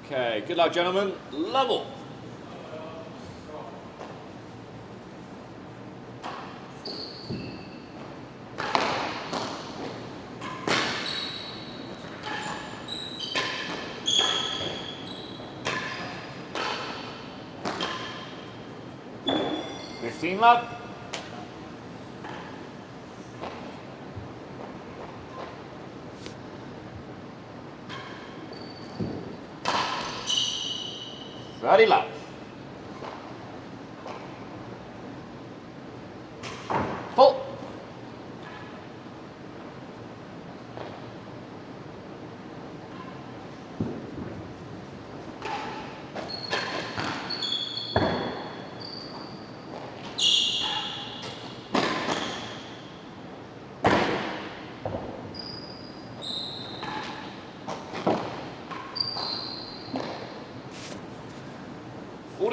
Okay, good luck, gentlemen. Level. Team love. Ready, love. Full.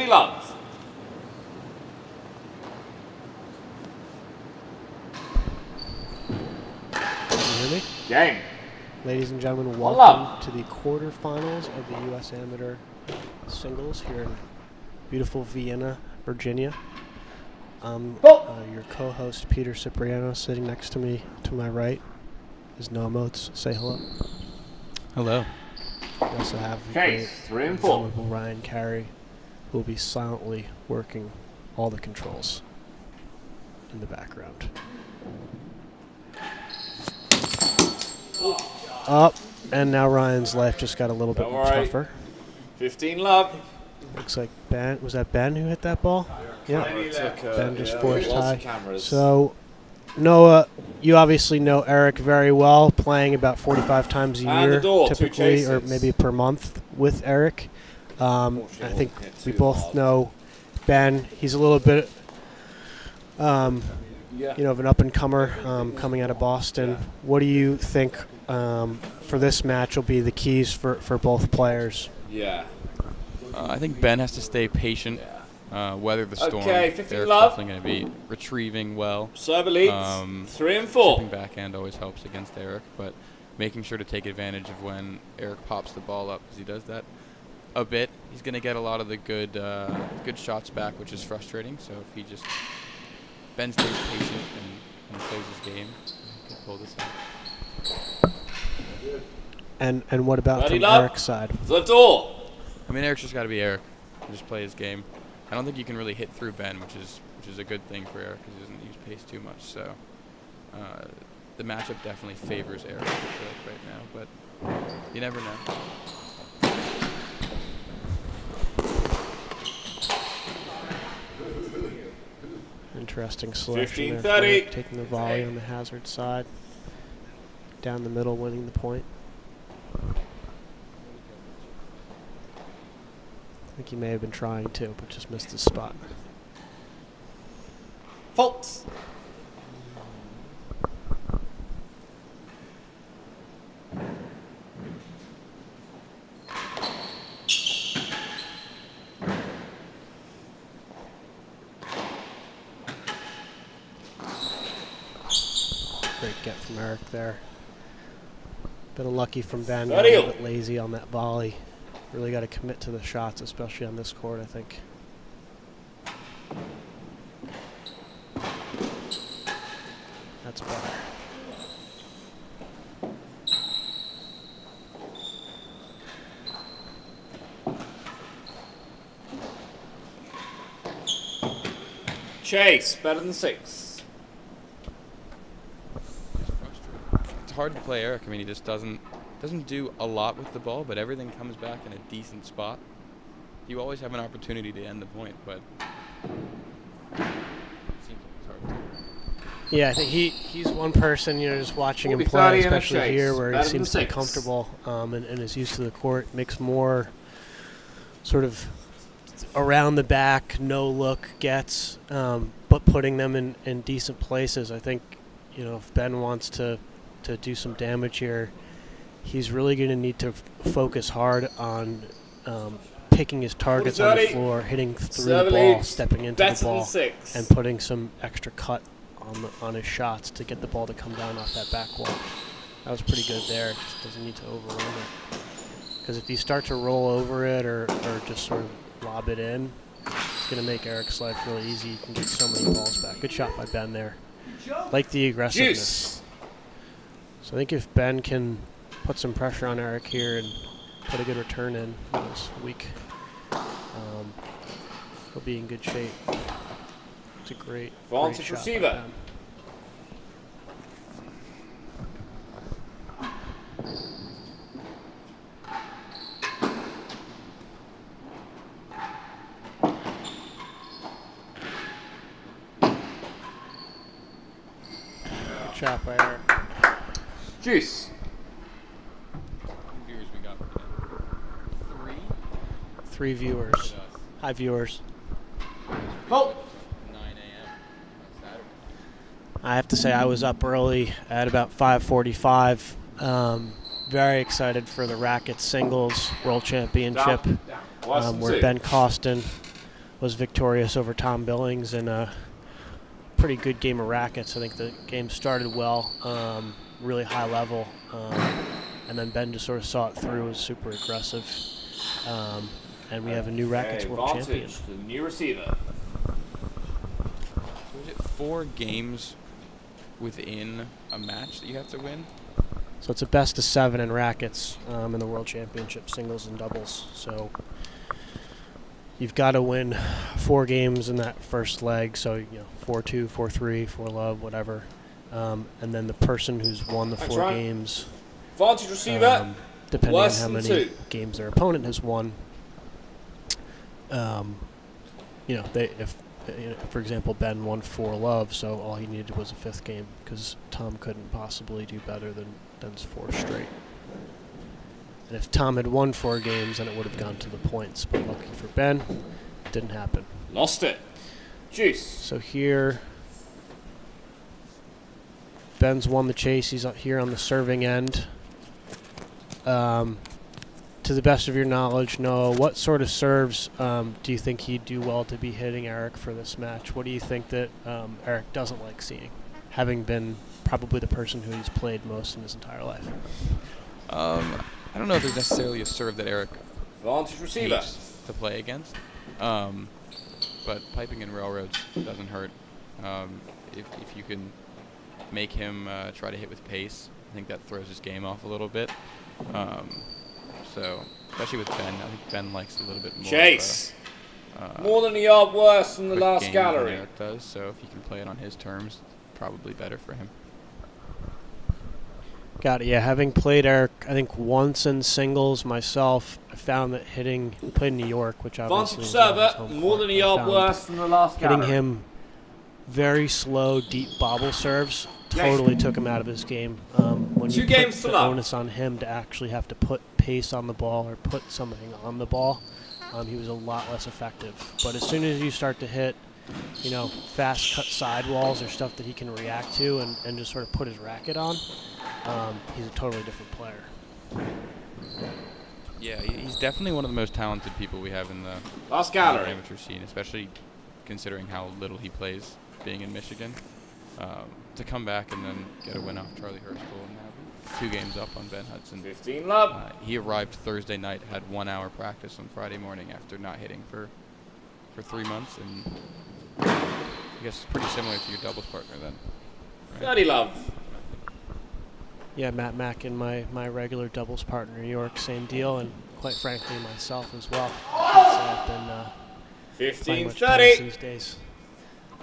Love. Can you hear me? Game. Ladies and gentlemen, welcome to the quarterfinals of the U.S. Amateur Singles here in beautiful Vienna, Virginia. Your co-host Peter Cipriano, sitting next to me to my right is Noah Motes. Say hello. Hello. We also have Case 3 and 4. Ryan Carey, who will be silently working all the controls in the background. Up, and now Ryan's life just got a little bit tougher. 15 love. Looks like Ben. Was that Ben who hit that ball? Yeah. Ben just forced high. Cameras. So, Noah, you obviously know Eric very well, playing about 45 times a year, typically, or maybe per month with Eric. I think we both know Ben. He's a little bit, of an up-and-comer coming out of Boston. Yeah. What do you think for this match will be the keys for both players? Yeah. I think Ben has to stay patient, weather the storm. Okay, 15 Eric's love. definitely going to be retrieving well. Server leads 3 and 4. Chipping backhand always helps against Eric, but making sure to take advantage of when Eric pops the ball up, because he does that a bit. He's going to get a lot of the good shots back, which is frustrating. So if he just Ben stays patient and plays his game, he can pull this out. And what about from Eric's side? The door. I mean, Eric's just got to be Eric. Just play his game. I don't think you can really hit through Ben, which is a good thing for Eric because he doesn't use pace too much. So the matchup definitely favors Eric, I feel like, right now, but you never know. Interesting selection 15-30. Taking the volley on the hazard side. Down the middle, winning the point. I think he may have been trying to, but just missed his spot. Faults. Great get from Eric there. Bit unlucky from Ben, a little bit lazy on that volley. Really got to commit to the shots, especially on this court, I think. That's better. Chase, better than 6. It's hard to play Eric. I mean, he just doesn't do a lot with the ball, but everything comes back in a decent spot. You always have an opportunity to end the point, but it seems like it's hard to. Yeah, I think he's one person, just watching him play, especially here, where he seems to be comfortable and is used to the court, makes more sort of around the back, no look gets, but putting them in decent places. I think, if Ben wants to do some damage here, he's really going to need to focus hard on picking his targets on the floor, hitting through the ball, stepping into the ball, and putting some extra cut on his shots to get the ball to come down off that back wall. That was pretty good there. Just doesn't need to overrun it. Because if you start to roll over it or just sort of lob it in, it's going to make Eric's life really easy. You can get so many balls back. Good shot by Ben there. Like the aggressiveness. Juice. So I think if Ben can put some pressure on Eric here and put a good return in this week, he'll be in good shape. It's a great Vantage shot by receiver. Ben. Good shot by Eric. Juice. Viewers we got for today. 3 viewers. Hi, viewers. Halt. 9 a.m. on Saturday. I have to say I was up early at about 5:45. Very excited for the racket singles world championship, where Ben Costin was victorious over Tom Billings in a pretty good game of rackets. I think the game started well, really high level, and then Ben just sort of saw it through. Was super aggressive, and we have a new rackets world champion. The new receiver. Was it 4 games within a match that you have to win? So it's a best of 7 in rackets in the World Championship, singles and doubles. So you've got to win 4 games in that first leg. So 4-2, 4-3, 4-love, whatever. And then the person who's won the 4 games, Vantage receiver. depending on Less how than many 2. games their opponent has won, if for example, Ben won 4-love, so all he needed was a 5th game because Tom couldn't possibly do better than Ben's 4 straight. And if Tom had won 4 games, then it would have gone to the points. But lucky for Ben, it didn't happen. Lost it. Juice. So here, Ben's won the chase. He's here on the serving end. To the best of your knowledge, Noah, what sort of serves do you think he'd do well to be hitting Eric for this match? What do you think that Eric doesn't like seeing, having been probably the person who he's played most in his entire life? I don't know if there's necessarily a serve that Eric Vantage receiver. hates to play against, but piping in railroads doesn't hurt. If you can make him try to hit with pace, I think that throws his game off a little bit. So, especially with Ben, I think Ben likes a little bit more. Chase. More than a yard worse than the last game gallery. than Eric does, so if you can play it on his terms, probably better for him. Got it. Yeah, having played Eric, I think once in singles myself, I found that played in New York, which obviously Vantage is not his server. home More court. than a I yard found worse than the last gallery. hitting him very slow, deep bobble serves totally took him out of his game. When 2 you games put to the love. onus on him to actually have to put pace on the ball or put something on the ball, he was a lot less effective. But as soon as you start to hit, fast cut sidewalls or stuff that he can react to and just sort of put his racket on, he's a totally different player. Yeah, he's definitely one of the most talented people we have in the Last gallery. amateur scene, especially considering how little he plays being in Michigan. To come back and then get a win off Charlie Hurstel and have 2 games up on Ben Hudson. 15 love. He arrived Thursday night, had 1 hour practice on Friday morning after not hitting for 3 months, and I guess it's pretty similar to your doubles partner then. Right? 30 love. Yeah, Matt Mack and my regular doubles partner in New York, same deal, and quite frankly myself as well. I've been playing 15 much tennis 30. these days.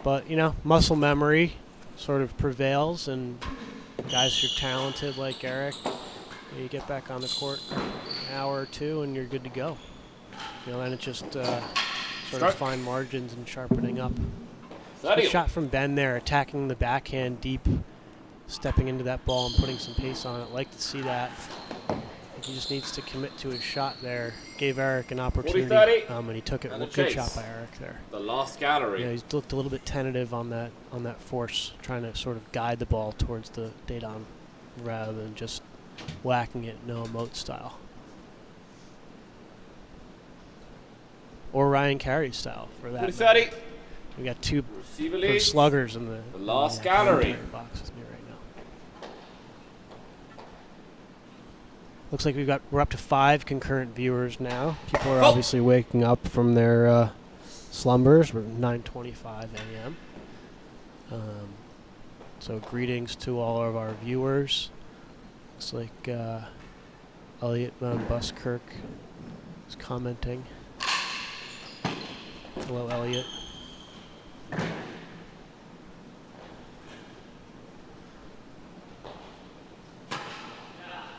But muscle memory sort of prevails, and guys who are talented like Eric, you get back on the court an hour or 2 and you're good to go. And it's just sort of fine margins and sharpening up. Good shot from Ben there, attacking the backhand deep, stepping into that ball and putting some pace on it. Like to see that. He just needs to commit to his shot there. Gave Eric an opportunity, 40-30. And he took it. And a Good chase. shot by Eric there. The last gallery. He's looked a little bit tentative on that force, trying to sort of guide the ball towards the date-on rather than just whacking it no emote style. Or Ryan Carey style for that. 40-30. We got 2 Receiver pro leads. sluggers in the last commentary gallery. box with me right now. Looks like we're up to 5 concurrent viewers now. People are obviously waking up from their slumbers. We're 9:25 a.m. So greetings to all of our viewers. Looks like Elliot Van Buskirk is commenting. Hello, Elliot.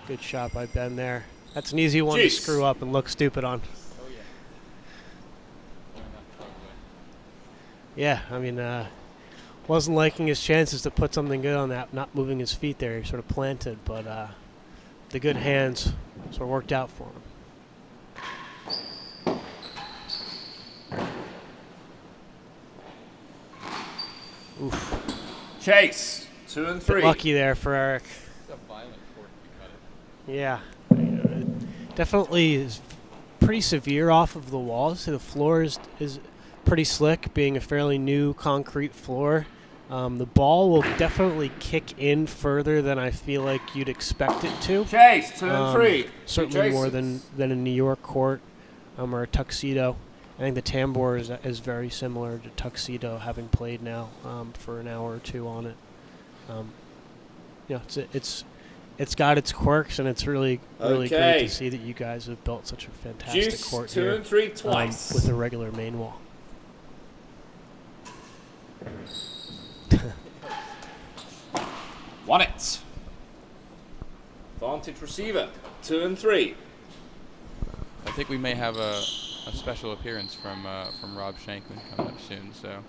Good shot by Ben there. That's an easy one to screw up and look stupid on. Oh, yeah. Yeah, I mean, wasn't liking his chances to put something good on that, not moving his feet there. He sort of planted, but the good hands sort of worked out for him. Oof. Chase, 2 and 3. Lucky there for Eric. It's a violent court if you cut it. Yeah, it definitely is pretty severe off of the walls. So the floor is pretty slick, being a fairly new concrete floor. The ball will definitely kick in further than I feel like you'd expect it to. Chase, 2 and 3. Certainly more than a New York court or a tuxedo. I think the tambour is very similar to tuxedo, having played now for an hour or two on it. It's got its quirks, and it's really great to see that you guys have built such a fantastic court 2 here and 3 twice with a regular main wall. Won it. Vantage receiver, 2 and 3. I think we may have a special appearance from Rob Shankman coming up soon. So,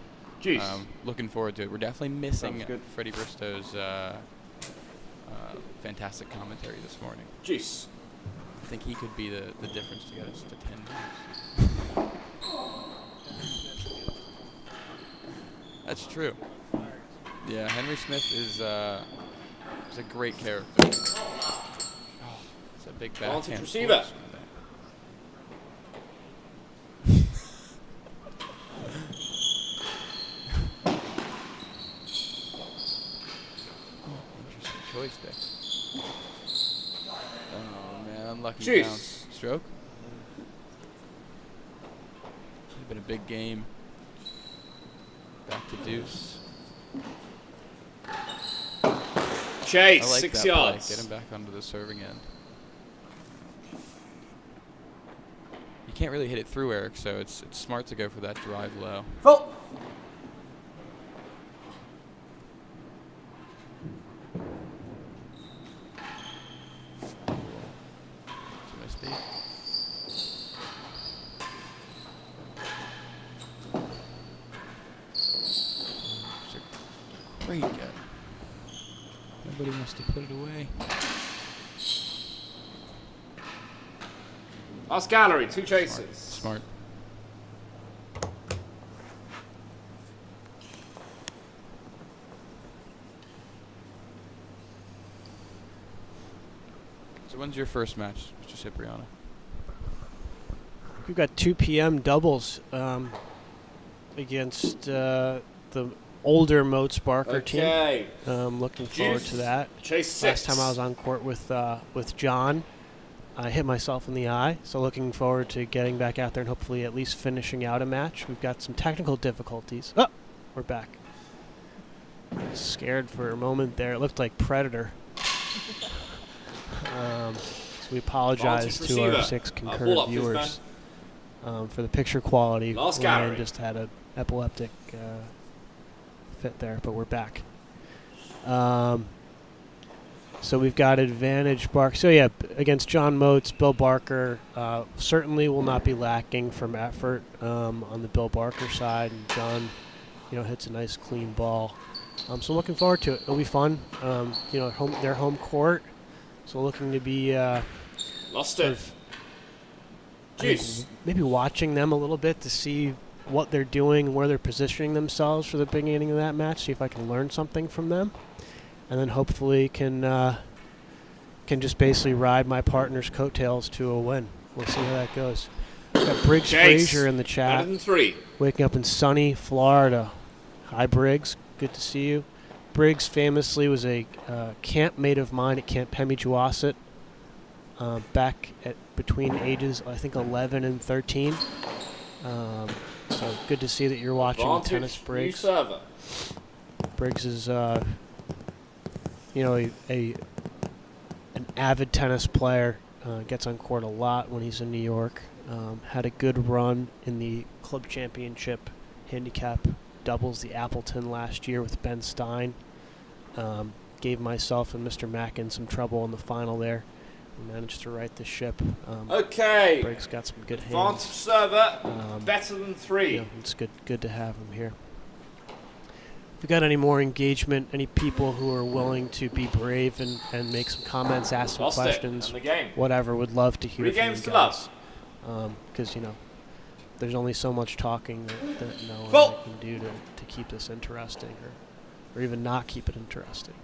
looking forward to it. We're definitely missing Freddie Bristow's fantastic commentary this morning. Juice. I think he could be the difference to get us to 10 games. That's true. Yeah, Henry Smith is a great character. Oh, it's a big backhand. Receiver. Interesting choice there. Oh man, unlucky Jeez. bounce. Stroke. Could have been a big game. Back to deuce. Chase, I like 6 that yards. Play. Get him back onto the serving end. You can't really hit it through Eric, so it's smart to go for that drive low. Full. Great get. Nobody wants to put it away. Last gallery, 2 chases. Smart. So when's your first match, Mr. Cipriano? We've got 2 p.m. doubles against the older Moats Barker team. Looking forward to that. Chase 6. Last time I was on court with John, I hit myself in the eye. So looking forward to getting back out there and hopefully at least finishing out a match. We've got some technical difficulties. Oh, we're back. Scared for a moment there. It looked like Predator. So we apologize to our 6 concurrent viewers for the picture quality. Ryan just had an epileptic fit there, but we're back. So we've got advantage Barker. So yeah, against John Moats, Bill Barker certainly will not be lacking from effort on the Bill Barker side, and John, hits a nice clean ball. So looking forward to it. It'll be fun. Their home court, so looking to be lost it. Maybe watching them a little bit to see what they're doing, where they're positioning themselves for the beginning of that match, see if I can learn something from them. And then hopefully can just basically ride my partner's coattails to a win. We'll see how that goes. We've got Briggs Frazier in the chat. Waking up in sunny Florida. Hi, Briggs. Good to see you. Briggs famously was a campmate of mine at Camp Pemigewasset back at between ages, I think, 11 and 13. So good to see that you're watching Advantage, tennis, Briggs. new server. Briggs is, you know, an avid tennis player. Gets on court a lot when he's in New York. Had a good run in the club championship handicap doubles, the Appleton, last year with Ben Stein. Gave myself and Mr. Mackin some trouble in the final there. We managed to right the ship. Okay. Briggs got some good hands. Advantage server, better than 3. You know, it's good to have him here. If we got any more engagement, any people who are willing to be brave and make some comments, ask some questions, whatever, would love to hear from you guys. Because, you know, there's only so much talking that no one can do to keep this interesting or even not keep it interesting.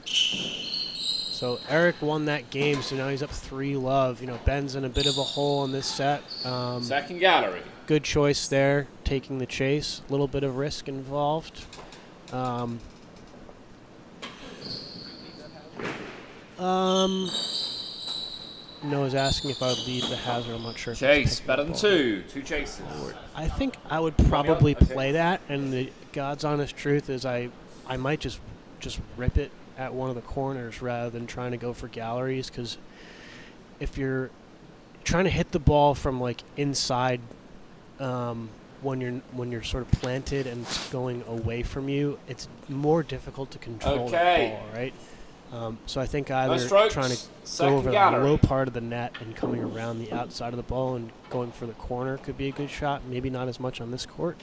So Eric won that game, so now he's up 3-love. You know, Ben's in a bit of a hole in this set. Second gallery. Good choice there, taking the chase. A little bit of risk involved. Noah's asking if I would lead the hazard. I'm not sure. Chase, better than 2. 2 chases. I think I would probably play that, and the God's honest truth is I might just rip it at one of the corners rather than trying to go for galleries, because if you're trying to hit the ball from like inside, when you're sort of planted and it's going away from you, it's more difficult to control the ball, right? So I think either trying to go over the low part of the net and coming around the outside of the ball and going for the corner could be a good shot. Maybe not as much on this court,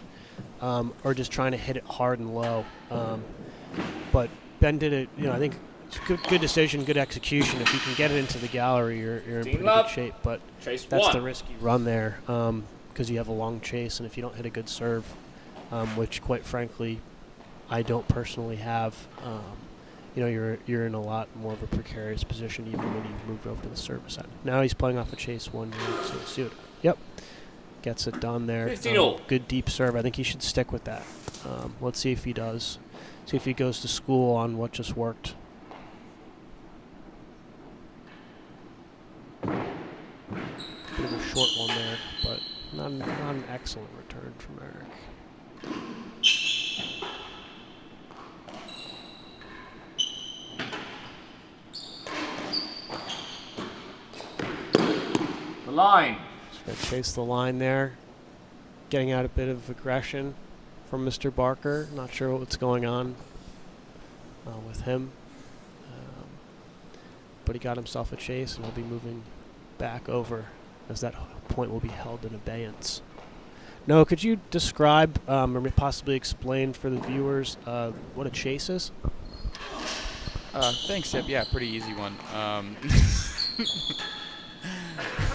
or just trying to hit it hard and low. But Ben did it. You know, I think it's a good decision, good execution. If you can get it into the gallery, you're in pretty good shape. But that's the risky run there, because you have a long chase, and if you don't hit a good serve, which quite frankly I don't personally have, you know, you're in a lot more of a precarious position even when you've moved over to the service side. Now he's playing off a chase 1, so we'll see what. Yep, gets it done there. Good deep serve. I think he should stick with that. Let's see if he does. See if he goes to school on what just worked. Bit of a short one there, but not an excellent return from Eric. The line. Just going to chase the line there. Getting out a bit of aggression from Mr. Barker. Not sure what's going on with him. But he got himself a chase, and he'll be moving back over as that point will be held in abeyance. Noah, could you describe or possibly explain for the viewers what a chase is? Thanks, Sip. Yeah, pretty easy one.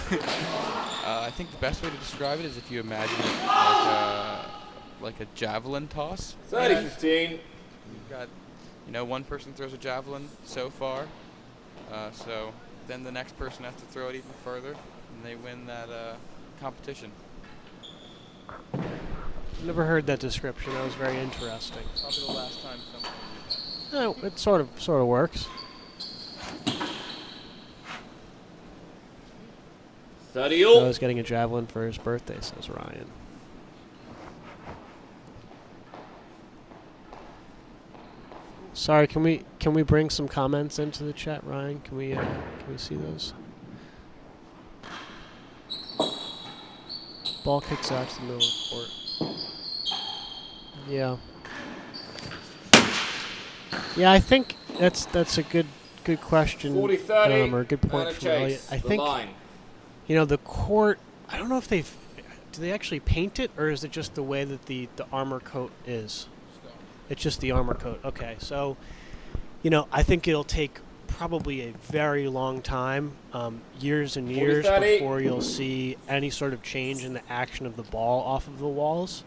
I think the best way to describe it is if you imagine it like a javelin toss. 30-15. You've got, you know, one person throws a javelin so far, so then the next person has to throw it even further, and they win that competition. Never heard that description. That was very interesting. Probably the last time someone did that. It sort of works. 30 all. I was getting a javelin for his birthday, says Ryan. Sorry, can we bring some comments into the chat, Ryan? Can we see those? Ball kicks out to the middle of the court. Yeah. Yeah, I think that's a good question 40-30 or a good point from Elliot. I think you know the court. I don't know if do they actually paint it, or is it just the way that the armor coat is? It's just the armor coat. Okay, so, you know, I think it'll take probably a very long time, years and years, before you'll see any sort of change in the action of the ball off of the walls.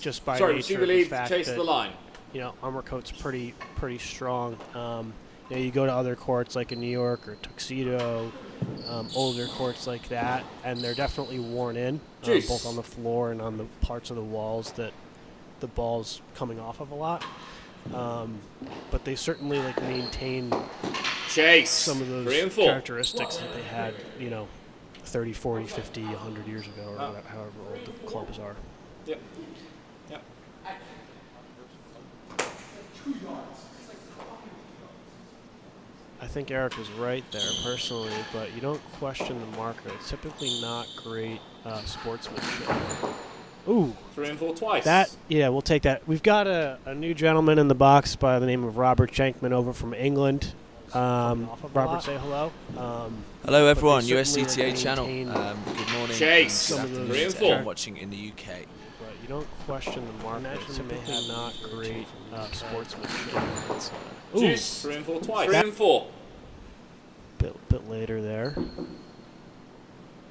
Just by nature of the fact that, the line. You know, armor coat's pretty strong. You know, you go to other courts like in New York or Tuxedo, older courts like that, and they're definitely worn in, both on the floor and on the parts of the walls that the ball's coming off of a lot, but they certainly like maintain Chase. some of those 3 and 4. characteristics that they had, 30, 40, 50, 100 years ago, or however old the clubs are. Yep. Yep. I think Eric was right there, personally, but you don't question the marker. It's typically not great sportsmanship. Ooh. 3 and 4 twice. We'll take that. We've got a new gentleman in the box by the name of Robert Shankman over from England. Robert, say hello. Hello, everyone. USCTA channel. Good morning. Chase. Good Some of afternoon. those are I'm watching in the UK. But you don't question the marker. It's typically not great sportsmanship. Juice. 3 and 4 twice. 3 and 4. Bit later there.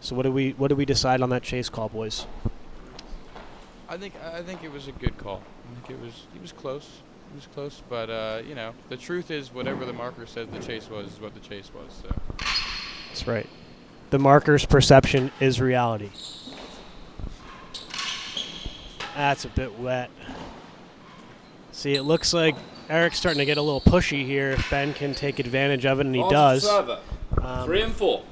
So what do we decide on that chase call, boys? I think it was a good call. I think he was close. He was close, but the truth is whatever the marker says the chase was is what the chase was. So. That's right. The marker's perception is reality. That's a bit wet. See, it looks like Eric's starting to get a little pushy here. If Ben can take advantage of it, and he does. 3 and 4.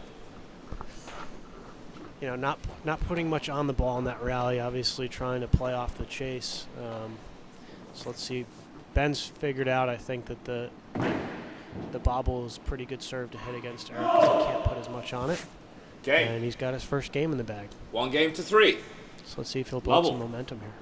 Not putting much on the ball in that rally. Obviously, trying to play off the chase. So let's see. Ben's figured out, I think, that the bobble is pretty good serve to hit against Eric because he can't put as much on it. Okay. And he's got his first game in the bag. 1 game to 3. So let's see if he'll build some momentum here.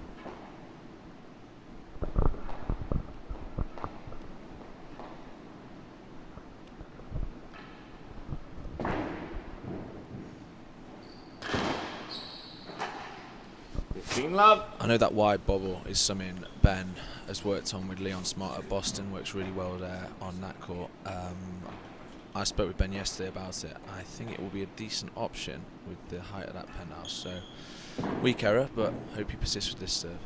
Love. I know that wide bobble is something Ben has worked on with Leon Smart at Boston. Works really well there on that court. I spoke with Ben yesterday about it. I think it will be a decent option with the height of that penthouse. So weak error, but hope he persists with this serve.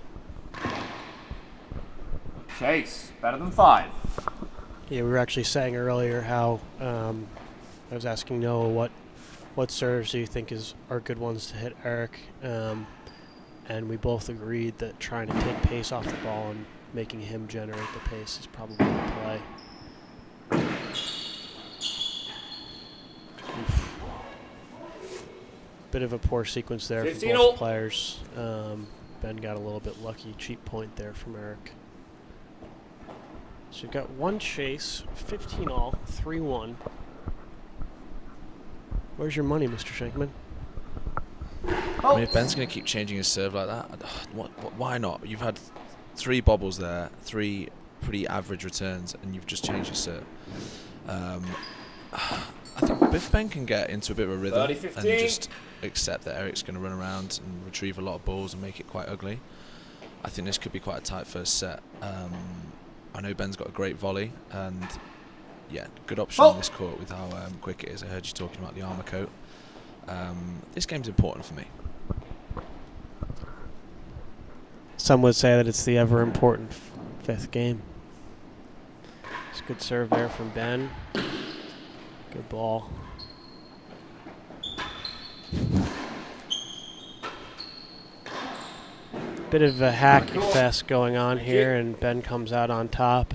Chase, better than 5. Yeah, we were actually saying earlier how I was asking Noah what serves do you think are good ones to hit Eric. And we both agreed that trying to take pace off the ball and making him generate the pace is probably the play. Oof. Bit of a poor sequence there for both players. Ben got a little bit lucky, cheap point there from Eric. So you've got 1 chase, 15 all, 3-1. Where's your money, Mr. Shankman? I mean, if Ben's going to keep changing his serve like that, why not? You've had 3 bobbles there, 3 pretty average returns, and you've just changed your serve. I think if Ben can get into a bit of a rhythm and just accept that Eric's going to run around and retrieve a lot of balls and make it quite ugly, I think this could be quite a tight first set. I know Ben's got a great volley, and yeah, good option on this court with how quick it is. I heard you talking about the armour coat. This game's important for me. Some would say that it's the ever-important 5th game. It's a good serve there from Ben. Good ball. Bit of a hack fest going on here, and Ben comes out on top.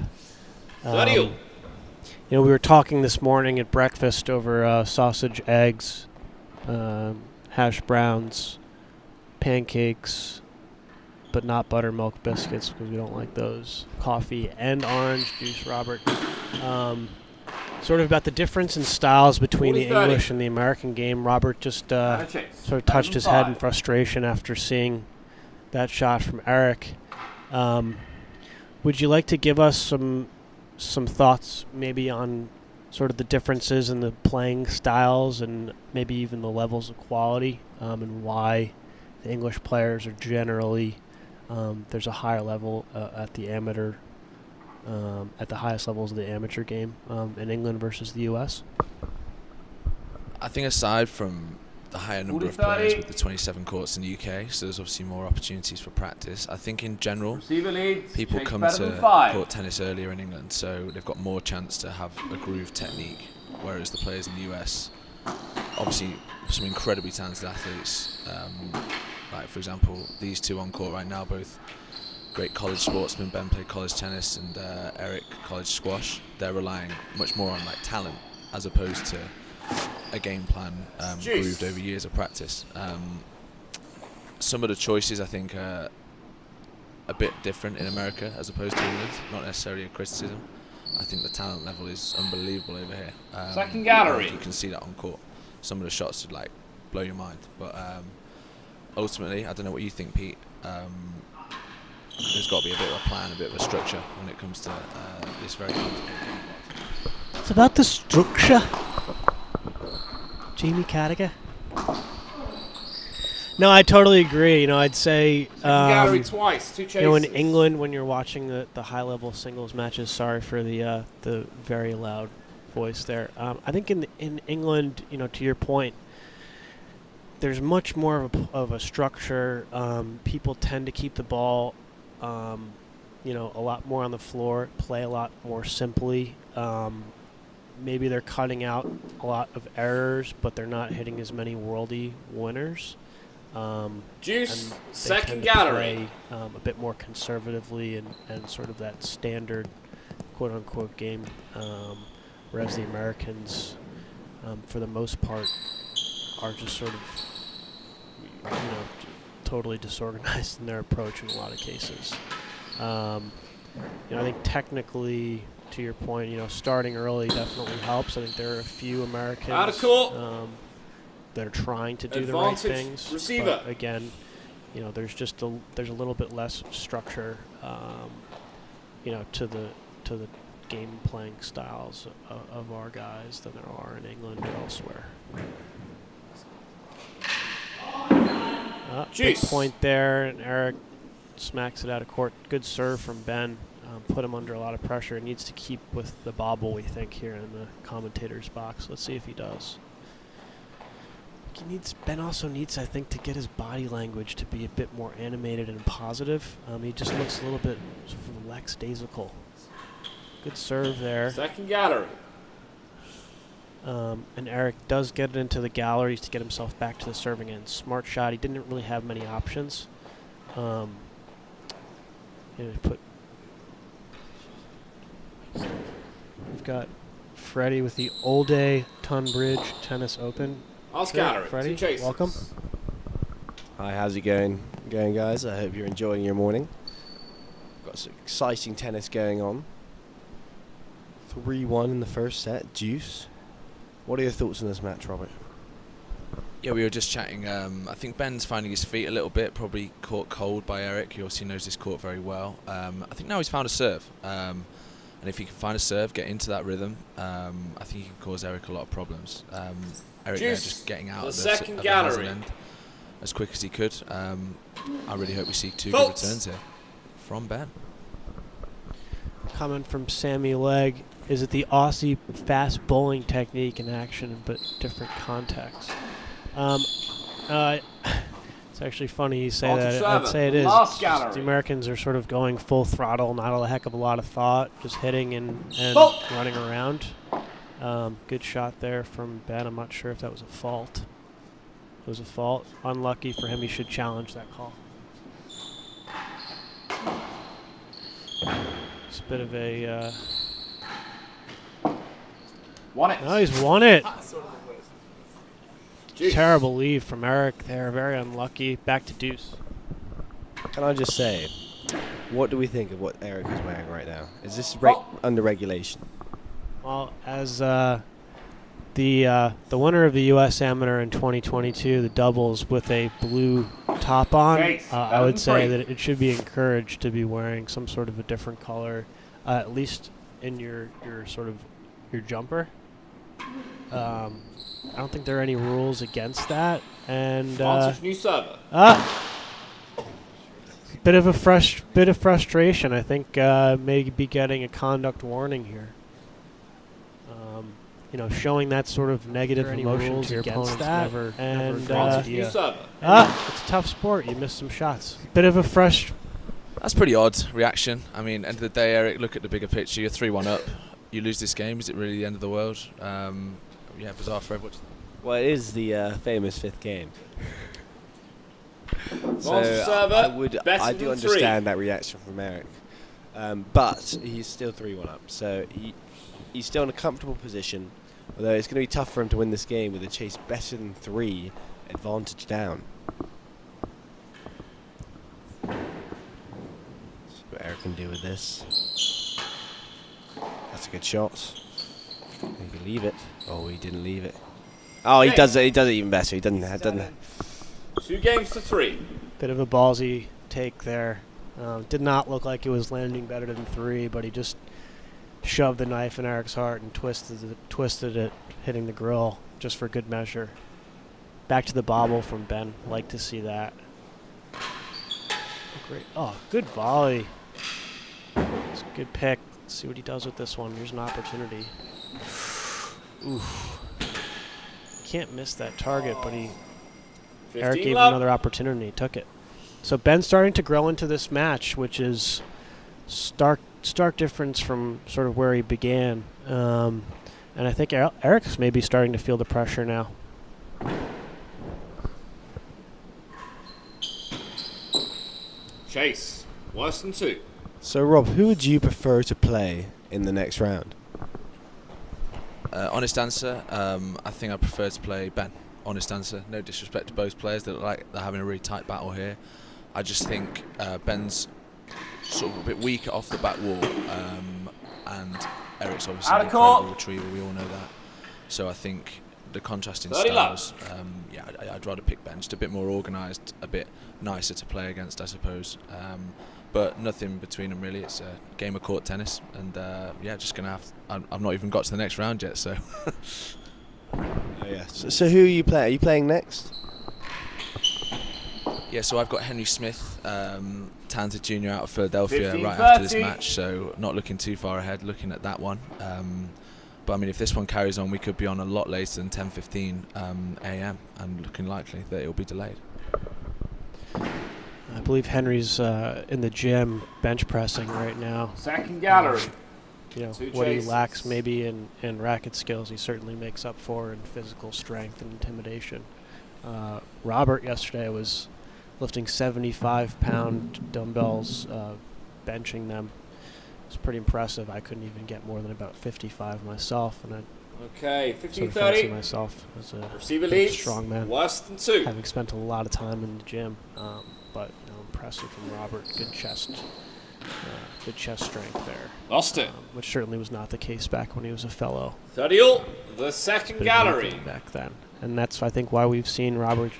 We were talking this morning at breakfast over sausage, eggs, hash browns, pancakes, but not buttermilk biscuits because we don't like those. Coffee and orange juice, Robert. Sort of about the difference in styles between the English and the American game. Robert just sort of touched his head in frustration after seeing that shot from Eric. Would you like to give us some thoughts maybe on sort of the differences in the playing styles and maybe even the levels of quality and why the English players are generally there's a higher level at the amateur at the highest levels of the amateur game in England versus the US? I think aside from the higher number of players with the 27 courts in the UK, so there's obviously more opportunities for practice. I think in general, people come to court tennis earlier in England, so they've got more chance to have a groove technique, whereas the players in the US, obviously some incredibly talented athletes, like for example these two on court right now, both great college sportsmen. Ben played college tennis, and Eric college squash. They're relying much more on like talent as opposed to a game plan grooved over years of practice. Some of the choices I think are a bit different in America as opposed to England. Not necessarily a criticism. I think the talent level is unbelievable over here. Second gallery. You can see that on court. Some of the shots would like blow your mind, but ultimately, I don't know what you think, Pete. There's got to be a bit of a plan, a bit of a structure when it comes to this very complicated game. It's about the structure. Jamie Carragher. No, I totally agree. You know, I'd say gallery twice, 2 chases. You know, in England, when you're watching the high-level singles matches, sorry for the very loud voice there. I think in England, you know, to your point, there's much more of a structure. People tend to keep the ball, you know, a lot more on the floor, play a lot more simply. Maybe they're cutting out a lot of errors, but they're not hitting as many worldy winners. Juice, and second gallery. Play, a bit more conservatively and sort of that standard quote-unquote game, whereas the Americans, for the most part, are just sort of, you know, totally disorganized in their approach in a lot of cases. You know, I think technically, to your point, you know, starting early definitely helps. I think there are a few Americans Out of court. that are trying to do the right things. Receiver. But again, you know, there's a little bit less structure, you know, to the game playing styles of our guys than there are in England or elsewhere. Big point there, and Eric smacks it out of court. Good serve from Ben. Put him under a lot of pressure. He needs to keep with the bobble, we think, here in the commentator's box. Let's see if he does. Ben also needs, I think, to get his body language to be a bit more animated and positive. He just looks a little bit sort of lackadaisical. Good serve there. Second gallery. And Eric does get it into the galleries to get himself back to the serving end. Smart shot. He didn't really have many options. We've got Freddie with the All Day Tunbridge Tennis Open. Gallery. Freddie, welcome. Hi, how's it going, guys? I hope you're enjoying your morning. Got some exciting tennis going on. 3-1 in the first set. Deuce. What are your thoughts on this match, Robert? Yeah, we were just chatting. I think Ben's finding his feet a little bit, probably caught cold by Eric. He obviously knows this court very well. I think now he's found a serve. And if he can find a serve, get into that rhythm, I think he can cause Eric a lot of problems. Eric there just getting out of the second gallery end as quick as he could. I really hope we see 2 good returns here from Ben. Comment from Sammy Legg. Is it the Aussie fast bowling technique in action, but different context? It's actually funny you say that. I'd say it is. The Americans are sort of going full throttle, not a heck of a lot of thought, just hitting and running around. Good shot there from Ben. I'm not sure if that was a fault. It was a fault. Unlucky for him. He should challenge that call. It's a bit of a... Won it. No, he's won it. Terrible lead from Eric there. Very unlucky. Back to deuce. Can I just say, what do we think of what Eric is wearing right now? Is this under regulation? Well, as the winner of the U.S. Amateur in 2022, the doubles with a blue top on, I would say that it should be encouraged to be wearing some sort of a different color, at least in your sort of your jumper. I don't think there are any rules against that, and new server. Bit of frustration. I think maybe getting a conduct warning here. You know, showing that sort of negative emotion to your opponents never it's a tough sport. You miss some shots. Bit of a That's pretty odd reaction. I mean, end of the day, Eric, look at the bigger picture. You're 3-1 up. You lose this game. Is it really the end of the world? Yeah, bizarre for everyone. Well, it is the famous 5th game. I do understand that reaction from Eric, but he's still 3-1 up, so he's still in a comfortable position. Although it's going to be tough for him to win this game with a chase better than 3, advantage down. See what Eric can do with this. That's a good shot. He can leave it. Oh, he didn't leave it. Oh, he does it. He does it even better. He doesn't. 2 games to 3. Bit of a ballsy take there. Did not look like it was landing better than 3, but he just shoved the knife in Eric's heart and twisted it, hitting the grill just for good measure. Back to the bobble from Ben. Like to see that. Great. Oh, good volley. It's a good pick. Let's see what he does with this one. Here's an opportunity. Oof. Can't miss that target, but Eric gave him another opportunity. He took it. So Ben's starting to grow into this match, which is stark difference from sort of where he began. And I think Eric's maybe starting to feel the pressure now. Chase, worse than 2. So Rob, who would you prefer to play in the next round? Honest answer, I think I prefer to play Ben. Honest answer. No disrespect to both players. They're having a really tight battle here. I just think Ben's sort of a bit weaker off the back wall, and Eric's obviously an incredible retriever. We all know that. So I think the contrasting styles. I'd rather pick Ben. Just a bit more organised, a bit nicer to play against, I suppose. But nothing between them really. It's a game of court tennis, and just gonna have. I've not even got to the next round yet, so. So who are you playing? Are you playing next? Yeah, so I've got Henry Smith, talented junior out of Philadelphia, right after this match. So not looking too far ahead, looking at that one. But I mean, if this one carries on, we could be on a lot later than 10:15 a.m. and looking likely that it will be delayed. I believe Henry's in the gym bench pressing right now. Second gallery. What he lacks maybe in racket skills, he certainly makes up for in physical strength and intimidation. Robert yesterday was lifting 75-pound dumbbells, benching them. It's pretty impressive. I couldn't even get more than about 55 myself, and I sort of fancy myself as a strong man. Worse than 2. Having spent a lot of time in the gym, but impressive from Robert. Good chest strength there. Lost it. Which certainly was not the case back when he was a fellow. 30-all, the second gallery. Back then. And that's, I think, why we've seen Robert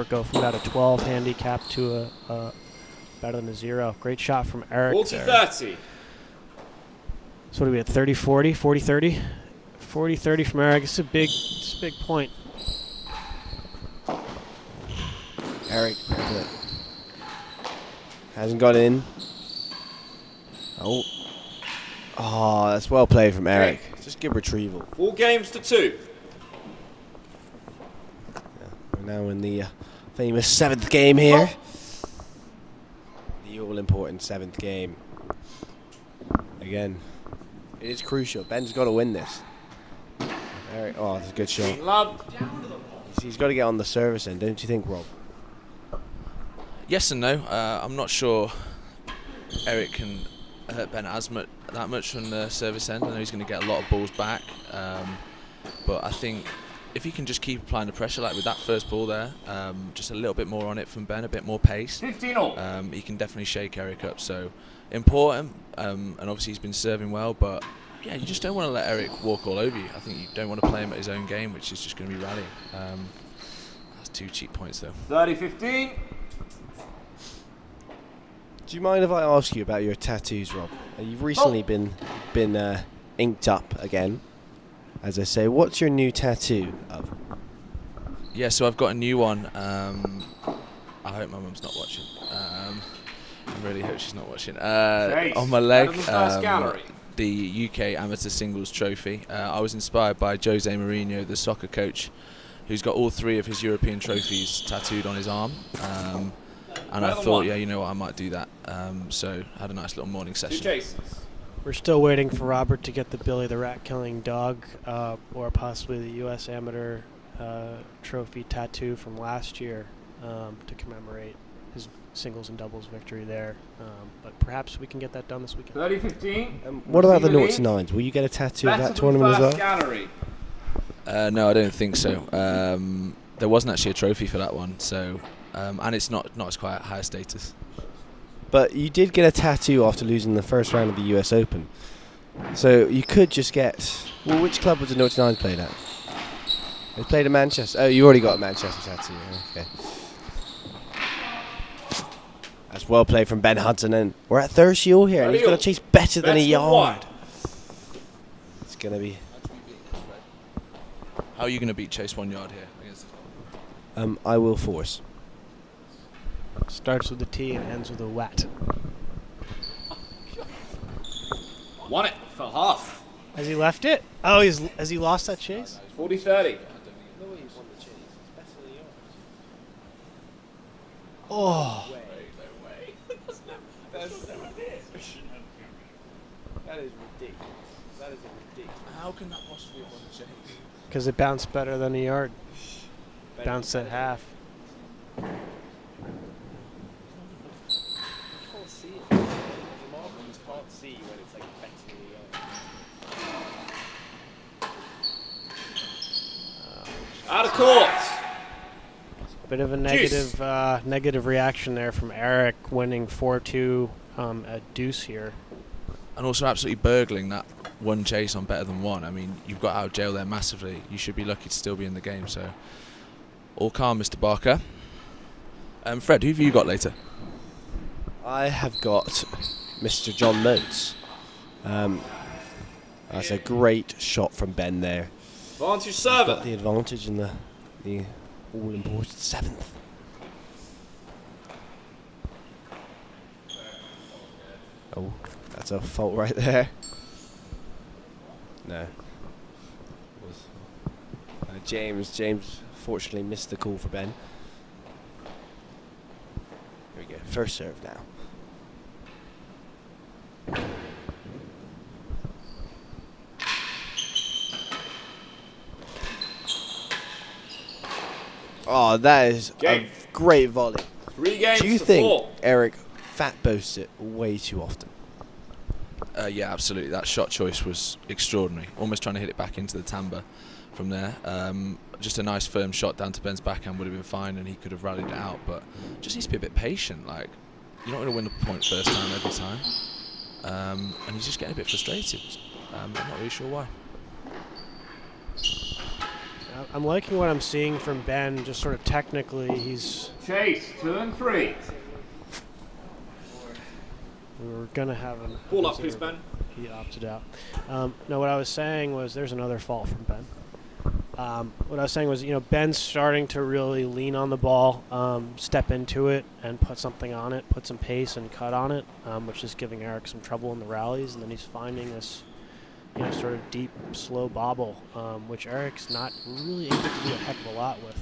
go from about a 12 handicap to a better than a 0. Great shot from Eric 40-30. So what are we at, 30-40, 40-30? 40-30 from Eric. It's a big point. Eric hasn't got in. Oh, that's well played from Eric. Just good retrieval. 4 games to 2. We're now in the famous 7th game here. The all-important 7th game. Again, it is crucial. Ben's got to win this. Eric, that's a good shot. He's got to get on the service end, don't you think, Rob? Yes and no. I'm not sure Eric can hurt Ben that much from the service end. I know he's going to get a lot of balls back, but I think if he can just keep applying the pressure, like with that first ball there, just a little bit more on it from Ben, a bit more pace, 15-all. he can definitely shake Eric up. So important, and obviously he's been serving well, but yeah, you just don't want to let Eric walk all over you. I think you don't want to play him at his own game, which is just going to be rallying. That's 2 cheap points though. 30-15. Do you mind if I ask you about your tattoos, Rob? You've recently been inked up again. As I say, what's your new tattoo of? Yeah, so I've got a new one. I hope my mum's not watching. I really hope she's not watching. On my leg, the UK Amateur Singles Trophy. I was inspired by Jose Mourinho, the soccer coach, who's got all 3 of his European trophies tattooed on his arm. And I thought, you know what, I might do that. So I had a nice little morning session. We're still waiting for Robert to get the Billy the Rat Killing Dog, or possibly the U.S. Amateur Trophy tattoo from last year. to commemorate his singles and doubles victory there. But perhaps we can get that done this weekend. 30-15. What about the 0-9s? Will you get a tattoo of that tournament as well? Gallery. No, I don't think so. There wasn't actually a trophy for that one, so and it's not as quite high status. But you did get a tattoo after losing the first round of the US Open. So you could just get... Well, which club was the 0-9 played at? They played at Manchester. Oh, you already got a Manchester tattoo. Okay. That's well played from Ben Hudson. And we're at third shield here, and he's going to chase better than a yard. It's going to be... How are you going to beat Chase 1 yard here? I will force. Starts with a T and ends with a wat. Won it for half. Has he left it? Oh, has he lost that chase? 40-30. Oh. That is ridiculous. That is ridiculous. How can that possibly have won the chase? Because it bounced better than a yard. Bounced at half. You can't see it. The markings can't see when it's like better than the Out of court. Bit of a negative reaction there from Eric, winning 4-2 at deuce here. And also absolutely burgling that one chase on better than one. I mean, you've got out of jail there massively. You should be lucky to still be in the game. So, all calm, Mr. Barker. Fred, who have you got later? I have got Mr. John Motes. That's a great shot from Ben there. Advantage server. Got the advantage in the all-important 7th. Oh, that's a fault right there. No. James fortunately missed the call for Ben. Here we go. First serve now. Oh, that is a great volley. 3 games Do you to think 4. Eric fat boasts it way too often? Yeah, absolutely. That shot choice was extraordinary. Almost trying to hit it back into the timber from there. Just a nice firm shot down to Ben's backhand would have been fine, and he could have rallied it out. But just needs to be a bit patient. Like, you're not going to win the point first time every time. And he's just getting a bit frustrated. I'm not really sure why. I'm liking what I'm seeing from Ben, just sort of technically. He's... Chase, turn 3. We were going to have an... Ball up, please, Ben. He opted out. No, what I was saying was... There's another fault from Ben. What I was saying was, Ben's starting to really lean on the ball, step into it, and put something on it, put some pace and cut on it, which is giving Eric some trouble in the rallies, and then he's finding this, sort of deep, slow bobble, which Eric's not really able to do a heck of a lot with.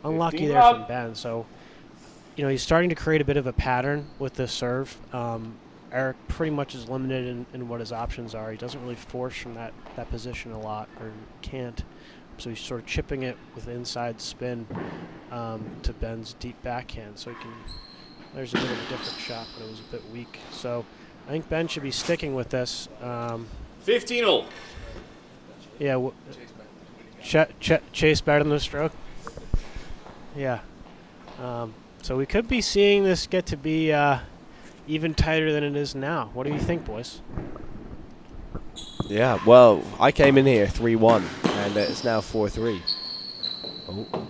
Unlucky there from Ben. So, he's starting to create a bit of a pattern with this serve. Eric pretty much is limited in what his options are. He doesn't really force from that position a lot, or can't. So he's sort of chipping it with inside spin to Ben's deep backhand. So there's a bit of a different shot, but it was a bit weak. So I think Ben should be sticking with this. 15-all. Yeah. Chase better than the stroke. Yeah. So we could be seeing this get to be even tighter than it is now. What do you think, boys? Yeah, well, I came in here 3-1, and it's now 4-3. Oh,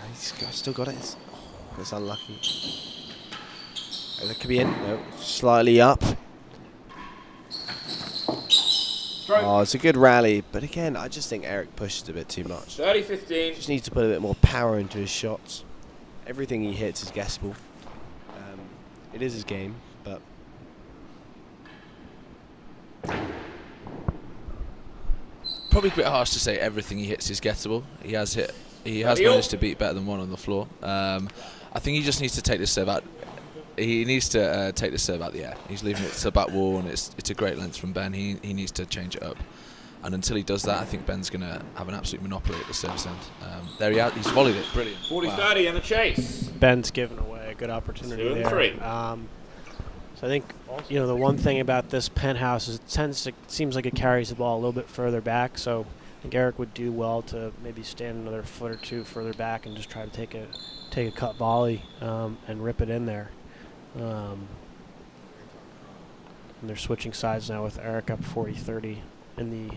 he's still got it. It's unlucky. Oh, that could be in. No, slightly up. Oh, it's a good rally, but again, I just think Eric pushes a bit too much. 30-15. Just needs to put a bit more power into his shots. Everything he hits is guessable. It is his game, but... Probably a bit harsh to say everything he hits is gettable. He has managed to beat better than one on the floor. I think he just needs to take this serve out. He needs to take the serve out the air. He's leaving it to the back wall, and it's a great length from Ben. He needs to change it up. And until he does that, I think Ben's going to have an absolute monopoly at the service end. There he is. He's volleyed it. Brilliant. 40-30 and a chase. Ben's given away a good opportunity 2 and there. 3. So I think the one thing about this penthouse is it seems like it carries the ball a little bit further back. So I think Eric would do well to maybe stand another foot or two further back and just try to take a cut volley and rip it in there. And they're switching sides now with Eric up 40-30 in the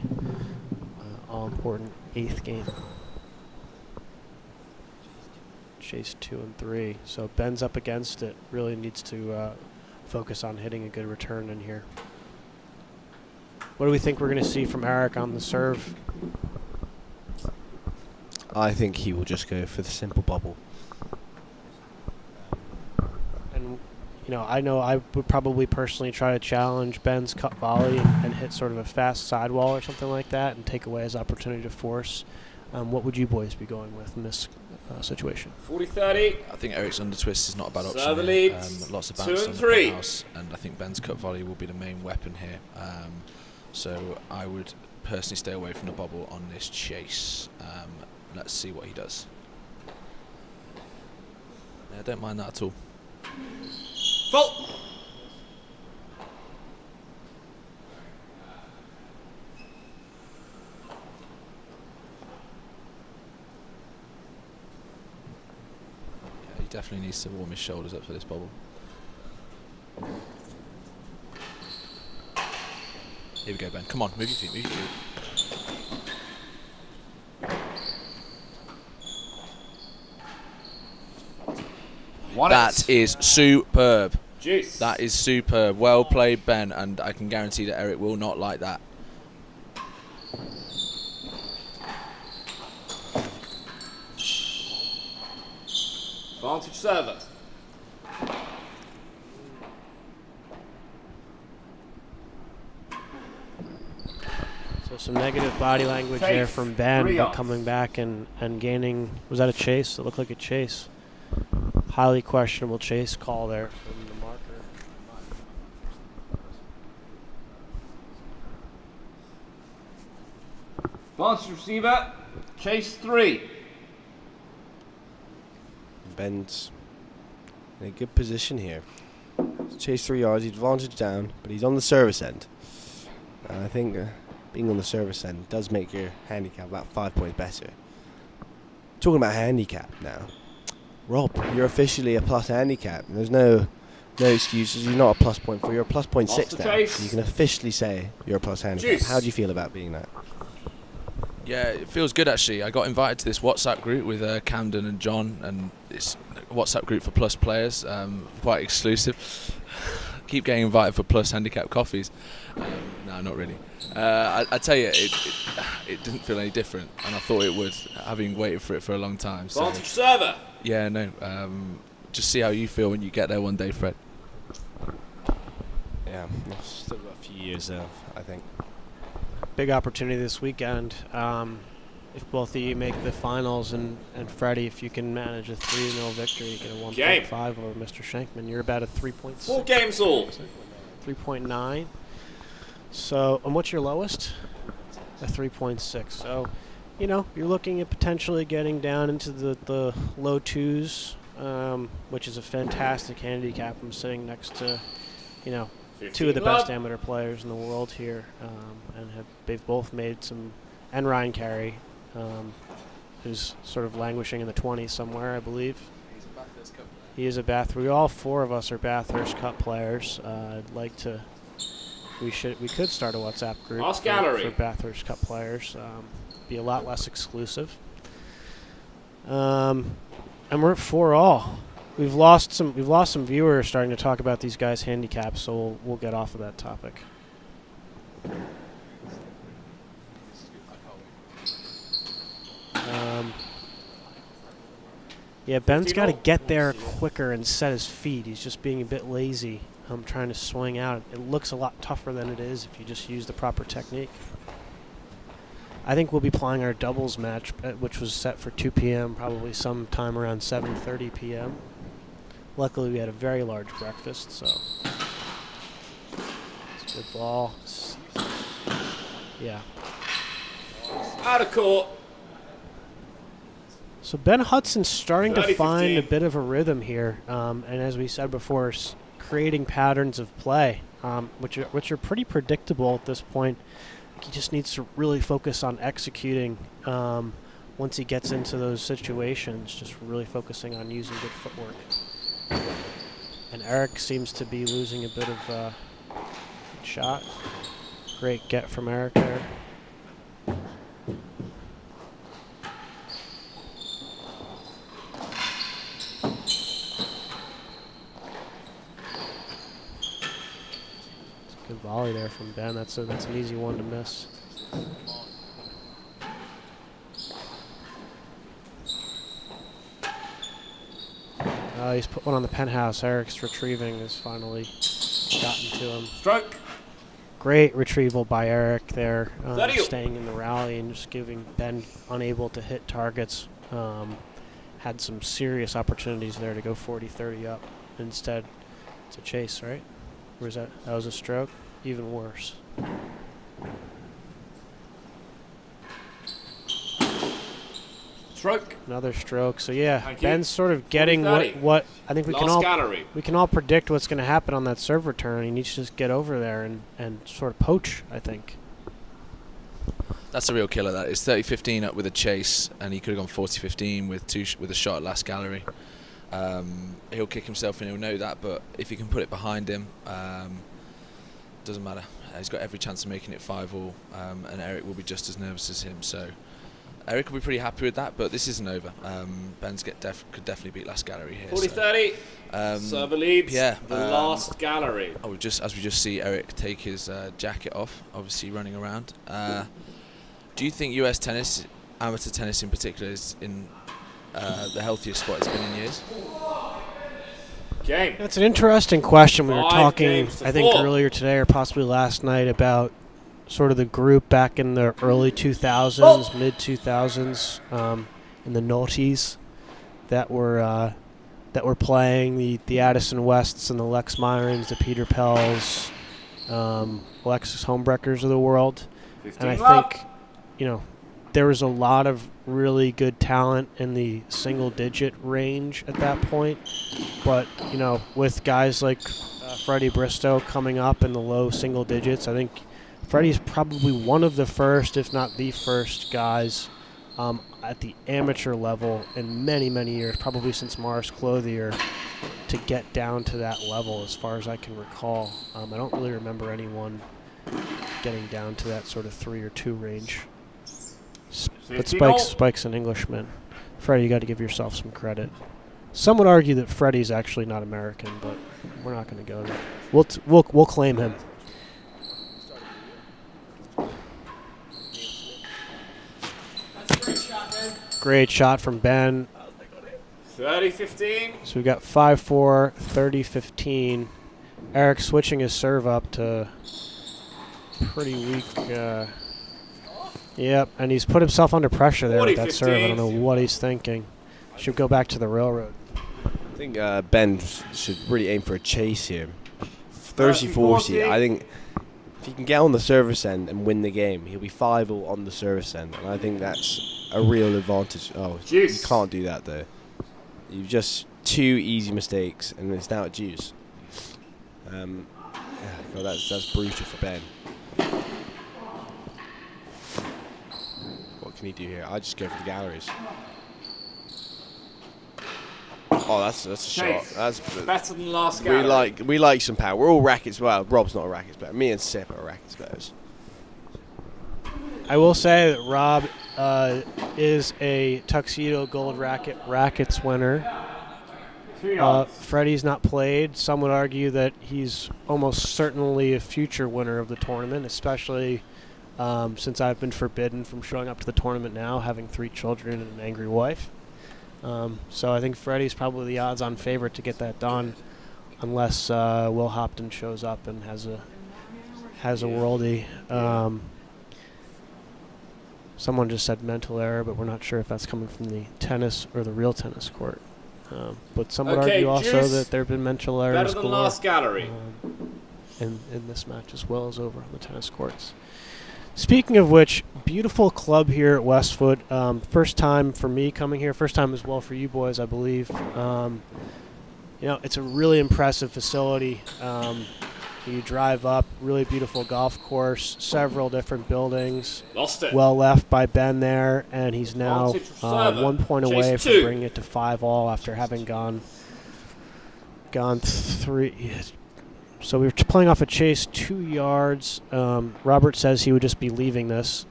all-important 8th game. Chase 2 and 3. So Ben's up against it. Really needs to focus on hitting a good return in here. What do we think we're going to see from Eric on the serve? I think he will just go for the simple bubble. And I know I would probably personally try to challenge Ben's cut volley and hit sort of a fast sidewall or something like that and take away his opportunity to force. What would you boys be going with in this situation? 40-30. I think Eric's under twist is not a bad option. Serve leads. Lots of 2 bounce and on the 3. penthouse, and I think Ben's cut volley will be the main weapon here. So I would personally stay away from the bubble on this chase. Let's see what he does. Yeah, I don't mind that at all. Fault. Yeah, he definitely needs to warm his shoulders up for this bubble. Here we go, Ben. Come on, move your feet, move your feet. That is superb. Juice. That is superb. Well played, Ben, and I can guarantee that Eric will not like that. Advantage server. So some negative body language Chase. there from Ben, 3 but off. coming back and gaining. Was that a chase? It looked like a chase. Highly questionable chase call there from the marker. Advantage receiver. Chase 3. Ben's in a good position here. Chase 3 yards, he's advantage down, but he's on the service end. And I think being on the service end does make your handicap about 5 points better. Talking about handicap now. Rob, you're officially a plus handicap. There's no excuses. You're not a plus point 4. You're a plus point 6 Off the now. chase. You can officially say you're a plus handicap. Juice. How do you feel about being that? Yeah, it feels good actually. I got invited to this WhatsApp group with Camden and John, and it's a WhatsApp group for plus players, quite exclusive. Keep getting invited for plus handicap coffees. No, not really. I tell you, it didn't feel any different, and I thought it would, having waited for it for a long time. So Advantage server. yeah, no. Just see how you feel when you get there one day, Fred. Yeah, we've still got a few years there, I think. Big opportunity this weekend. If both of you make the finals, and Freddie, if you can manage a 3-0 victory, you get a 1.5 over Mr. Shankman. You're about a 3.6. 4 games all. 3.9. So, and what's your lowest? A 3.6. So, you're looking at potentially getting down into the low 2s, which is a fantastic handicap. I'm sitting next to, 2 of the best amateur players in the world here, and they've both made some, and Ryan Carey, who's sort of languishing in the 20s somewhere, I believe. He is a Bathurst. All 4 of us are Bathurst Cup players. I'd like to. We could start a WhatsApp group for Bathurst Cup players. Be a lot less exclusive. And we're at 4 all. We've lost some viewers starting to talk about these guys' handicaps, so we'll get off of that topic. Yeah, Ben's got to get there quicker and set his feet. He's just being a bit lazy. Trying to swing out. It looks a lot tougher than it is if you just use the proper technique. I think we'll be playing our doubles match, which was set for 2 p.m., probably sometime around 7:30 p.m. Luckily, we had a very large breakfast, so it's a good ball. Yeah. Out of court. So Ben Hudson's starting to 30-15. find a bit of a rhythm here, and as we said before, creating patterns of play, which are pretty predictable at this point. He just needs to really focus on executing once he gets into those situations, just really focusing on using good footwork. And Eric seems to be losing a bit of good shot. Great get from Eric there. Good volley there from Ben. That's an easy one to miss. He's put one on the penthouse. Eric's retrieving has finally gotten to him. Stroke. Great retrieval by Eric there, 30. staying in the rally and just giving Ben unable to hit targets. Had some serious opportunities there to go 40-30 up. Instead, it's a chase, right? Or was that was a stroke? Even worse. Stroke. Another stroke. So yeah, Thank Ben's you. sort of getting what I think we can all predict what's going to happen on that serve return. He needs to just get over there and sort of poach, I think. That's a real killer. That is 30-15 up with a chase, and he could have gone 40-15 with a shot at last gallery. He'll kick himself and he'll know that, but if he can put it behind him, doesn't matter. He's got every chance of making it 5-all, and Eric will be just as nervous as him. So Eric will be pretty happy with that, but this isn't over. Ben's could definitely beat last gallery here. 40-30. Server leads. Yeah, the last gallery. As we just see Eric take his jacket off, obviously running around. Do you think US tennis, amateur tennis in particular, is in the healthiest spot it's been in years? Game. That's an interesting question. We were 5 talking, games to I think, 4. earlier today or possibly last night about sort of the group back in the early 2000s, mid-2000s, in the noughties that were playing the Addison Wests and the Lex Myrons, the Peter Pells, Alexis Homebreckers of the world. And I think, there was a lot of really good talent in the single-digit range at that point. But, with guys like Freddie Bristow coming up in the low single digits, I think Freddie's probably one of the first, if not the first, guys at the amateur level in many, many years, probably since Morris Clothier, to get down to that level as far as I can recall. I don't really remember anyone getting down to that sort of 3 or 2 range. But Spike's an Englishman. Freddie, you got to give yourself some credit. Some would argue that Freddie's actually not American, but we're not going to go there. We'll claim him. Great shot from Ben. 30-15. So we've got 5-4, 30-15. Eric switching his serve up to pretty weak. Yep, and he's put himself under pressure there with that serve. I don't know what he's thinking. Should go back to the railroad. I think Ben should really aim for a chase here. 30-40. I think if he can get on the service end and win the game, he'll be 5-all on the service end, and I think that's a real advantage. Oh, you can't do that though. You've just 2 easy mistakes, and it's now at deuce. God, that's brutal for Ben. What can he do here? I just go for the galleries. Oh, that's a shot. That's better than last gallery. We like some power. We're all rackets. Well, Rob's not a rackets player. Me and Sip are rackets players. I will say that Rob is a Tuxedo Gold Rackets winner. Freddie's not played. Some would argue that he's almost certainly a future winner of the tournament, especially since I've been forbidden from showing up to the tournament now, having 3 children and an angry wife. So I think Freddie's probably the odds-on favorite to get that done, unless Will Hopton shows up and has a worldie. Someone just said mental error, but we're not sure if that's coming from the tennis or the real tennis court. But some would argue also that there have been mental errors better than last gallery in this match as well as over on the tennis courts. Speaking of which, beautiful club here at Westwood. First time for me coming here. First time as well for you boys, I believe. It's a really impressive facility. You drive up, really beautiful golf course, several different buildings. Lost it. Well left by Ben there, and he's now 1 point away from bringing it to 5-all after having gone 3. So we were playing off a chase 2 yards. Robert says he would just be leaving this.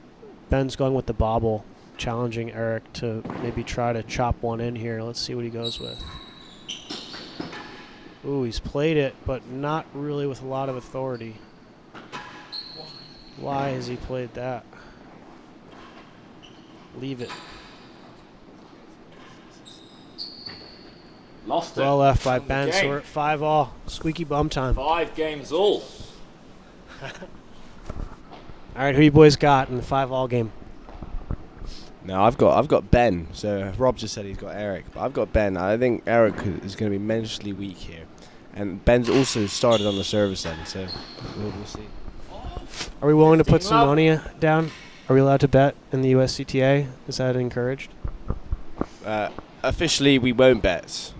Ben's going with the bobble, challenging Eric to maybe try to chop one in here. Let's see what he goes with. Ooh, he's played it, but not really with a lot of authority. Why has he played that? Leave it. Lost it. Well left by Ben, so we're at 5-all. Squeaky bum time. 5 games all. All right, who you boys got in the 5-all game? No, I've got Ben. So Rob just said he's got Eric, but I've got Ben. I think Eric is going to be mentally weak here, and Ben's also started on the service end, so we'll see. Are we willing to put some money down? Are we allowed to bet in the USCTA? Is that encouraged? Officially, we won't bet.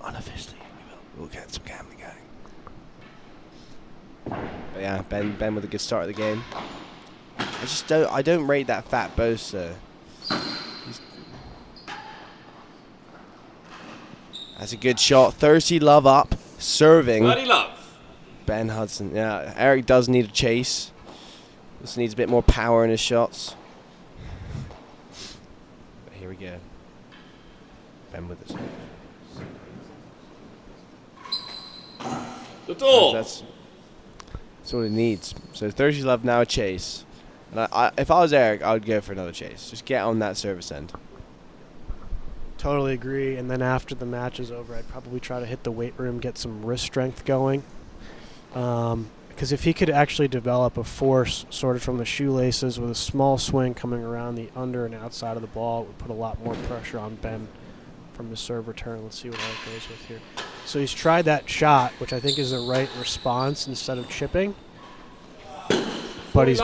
Unofficially, we will. We'll get some gambling going. But yeah, Ben with a good start of the game. I don't rate that fat boaster. That's a good shot. 30 love up, serving. 30 love. Ben Hudson. Yeah, Eric does need a chase. Just needs a bit more power in his shots. But here we go. Ben with it. The door. That's what he needs. So 30 love, now a chase. And if I was Eric, I would go for another chase. Just get on that service end. Totally agree. And then after the match is over, I'd probably try to hit the weight room, get some wrist strength going. Because if he could actually develop a force sort of from the shoelaces with a small swing coming around the under and outside of the ball, it would put a lot more pressure on Ben from the serve return. Let's see what Eric goes with here. So he's tried that shot, which I think is the right response instead of chipping. But he's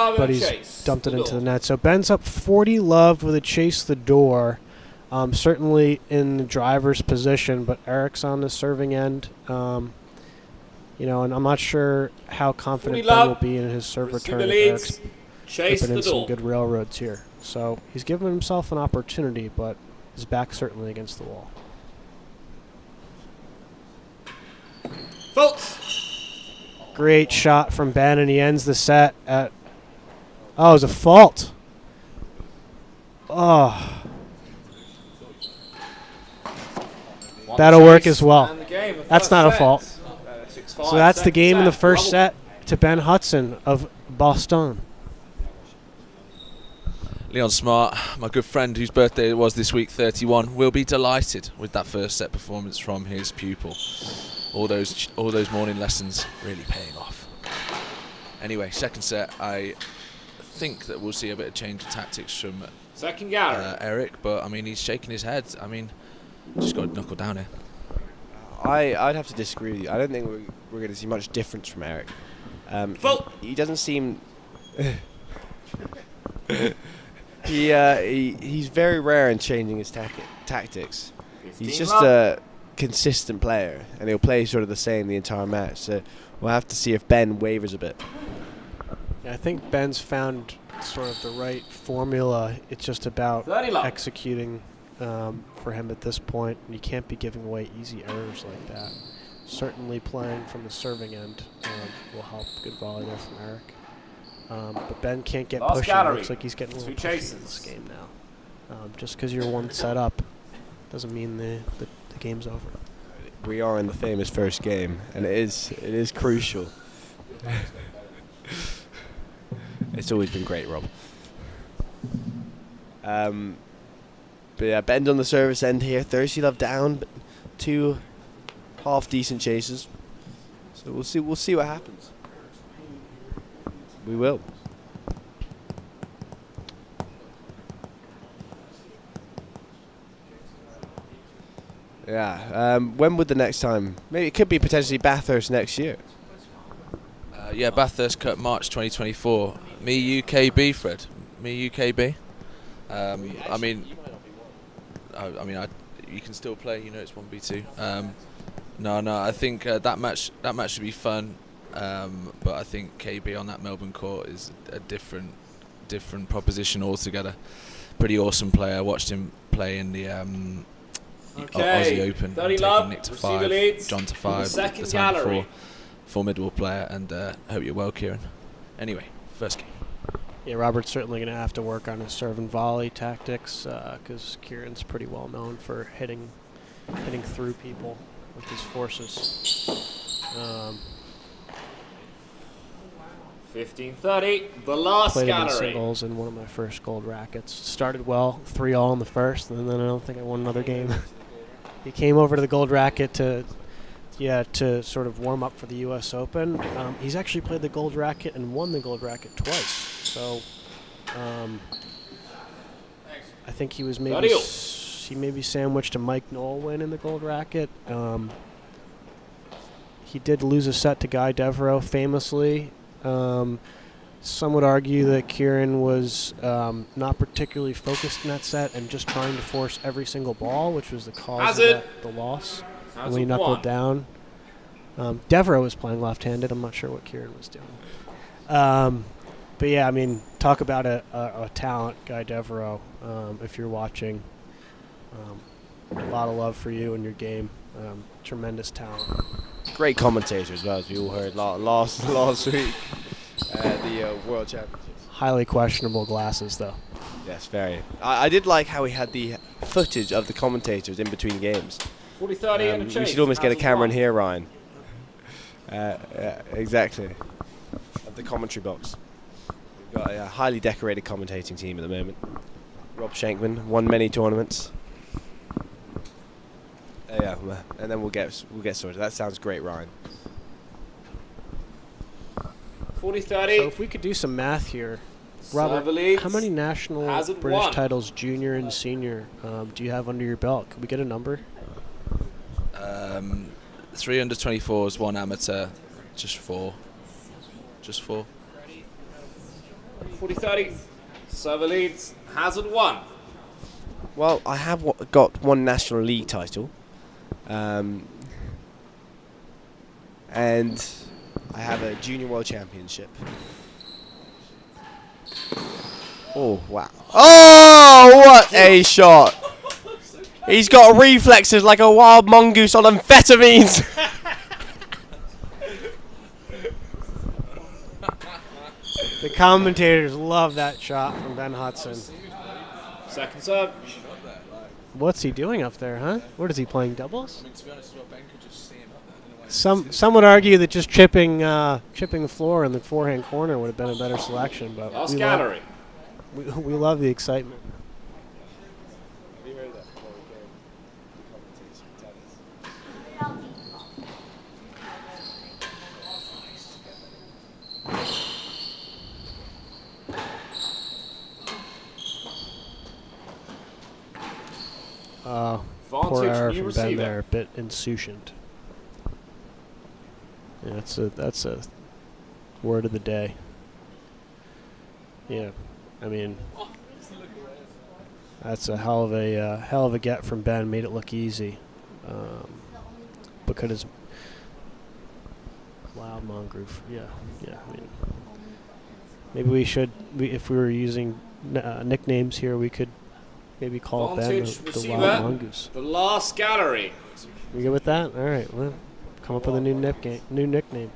dumped it into the net. So Ben's up 40 love with a chase the door. Certainly in the driver's position, but Eric's on the serving end. And I'm not sure how confident Ben will be in his serve return. Eric's put in some good railroads here. So he's given himself an opportunity, but his back's certainly against the wall. Faults. Great shot from Ben, and he ends the set at... Oh, it was a fault. Oh. That'll work as well. That's not a fault. So that's the game in the first set to Ben Hudson of Boston. Leon Smart, my good friend whose birthday it was this week, 31, will be delighted with that first set performance from his pupil. All those morning lessons really paying off. Anyway, second set, I think that we'll see a bit of change of tactics from Eric, but I mean he's shaking his head. I mean, just got to knuckle down here. I'd have to disagree with you. I don't think we're going to see much difference from Eric. He doesn't seem. He's very rare in changing his tactics. He's just a consistent player, and he'll play sort of the same the entire match. So we'll have to see if Ben wavers a bit. Yeah, I think Ben's found sort of the right formula. It's just about executing for him at this point, and you can't be giving away easy errors like that. Certainly playing from the serving end will help. Good volley there from Eric. But Ben can't get pushing. Looks like he's getting a little pushy in this game now. Just because you're one set up doesn't mean the game's over. We are in the famous first game, and it is crucial. It's always been great, Rob. But yeah, Ben's on the service end here. 30 love down, but 2 half decent chases. So we'll see what happens. We will. Yeah. When would the next time? Maybe it could be potentially Bathurst next year. Yeah, Bathurst Cup March 2024. Me UKB, Fred. Me UKB. You can still play. You know, it's 1v2. No. I think that match should be fun. But I think KB on that Melbourne court is a different proposition altogether. Pretty awesome player. I watched him play in the Aussie Open, taking Nick to 5, John to 5, the time before. Formidable player, and hope you're well, Kieran. Anyway, first game. Yeah, Robert's certainly going to have to work on his serve and volley tactics because Kieran's pretty well known for hitting through people with his forces. 15-30, the last played gallery. Played in singles in one of my first gold rackets. Started well, 3-all in the first, and then I don't think I won another game. He came over to the gold racket to sort of warm up for the U.S. Open. He's actually played the gold racket and won the gold racket twice. So I think he was maybe sandwiched a Mike Knoll win in the gold racket. He did lose a set to Guy Devereaux famously. Some would argue that Kieran was not particularly focused in that set and just trying to force every single ball, which was the cause of the loss. When he knuckled down. Devereaux was playing left-handed. I'm not sure what Kieran was doing. But yeah, I mean, talk about a talent, Guy Devereaux. If you're watching, a lot of love for you and your game. Tremendous talent. Great commentator as well, as we all heard last week at the World Championships. Highly questionable glasses, though. Yes, very. I did like how he had the footage of the commentators in between games. 40-30 and a chase. We should almost get a camera in here, Ryan. Yeah, exactly. Of the commentary box. We've got a highly decorated commentating team at the moment. Rob Shankman won many tournaments. Yeah, and then we'll get sorted. That sounds great, Ryan. 40-30. So if we could do some math here, Robert, how many national British titles, junior and senior, do you have under your belt? Could we get a number? 3 under 24s, 1 amateur, just 4. 40-30. Server leads. Hazard 1. Well, I have got 1 National League title. And I have a Junior World Championship. Oh, wow. Oh, what a shot. He's got reflexes like a wild mongoose on amphetamines. The commentators love that shot from Ben Hudson. Second serve. What's he doing up there, huh? What is he playing, doubles? I mean, to be honest, Ben could just see him up there. Some would argue that just chipping the floor in the forehand corner would have been a better selection, but last gallery. We love the excitement. Have you heard that before we came? Poor error from Ben there, a bit insouciant. Yeah, that's a word of the day. Yeah, I mean, that's a hell of a get from Ben. Made it look easy, because loud mongoose. Yeah. I mean, maybe we should. If we were using nicknames here, we could maybe call Ben the loud mongoose. The last gallery. You good with that? All right. Well, come up with a new nickname.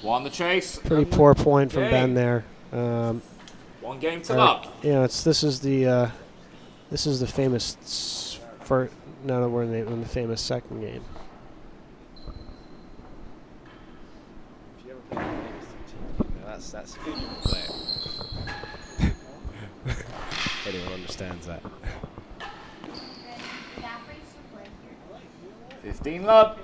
Won the chase. Pretty poor point from Ben there. 1 game to love. Yeah, this is the famous we're in the famous second game. If you ever played a famous that's a good player. If anyone understands that. 15 love.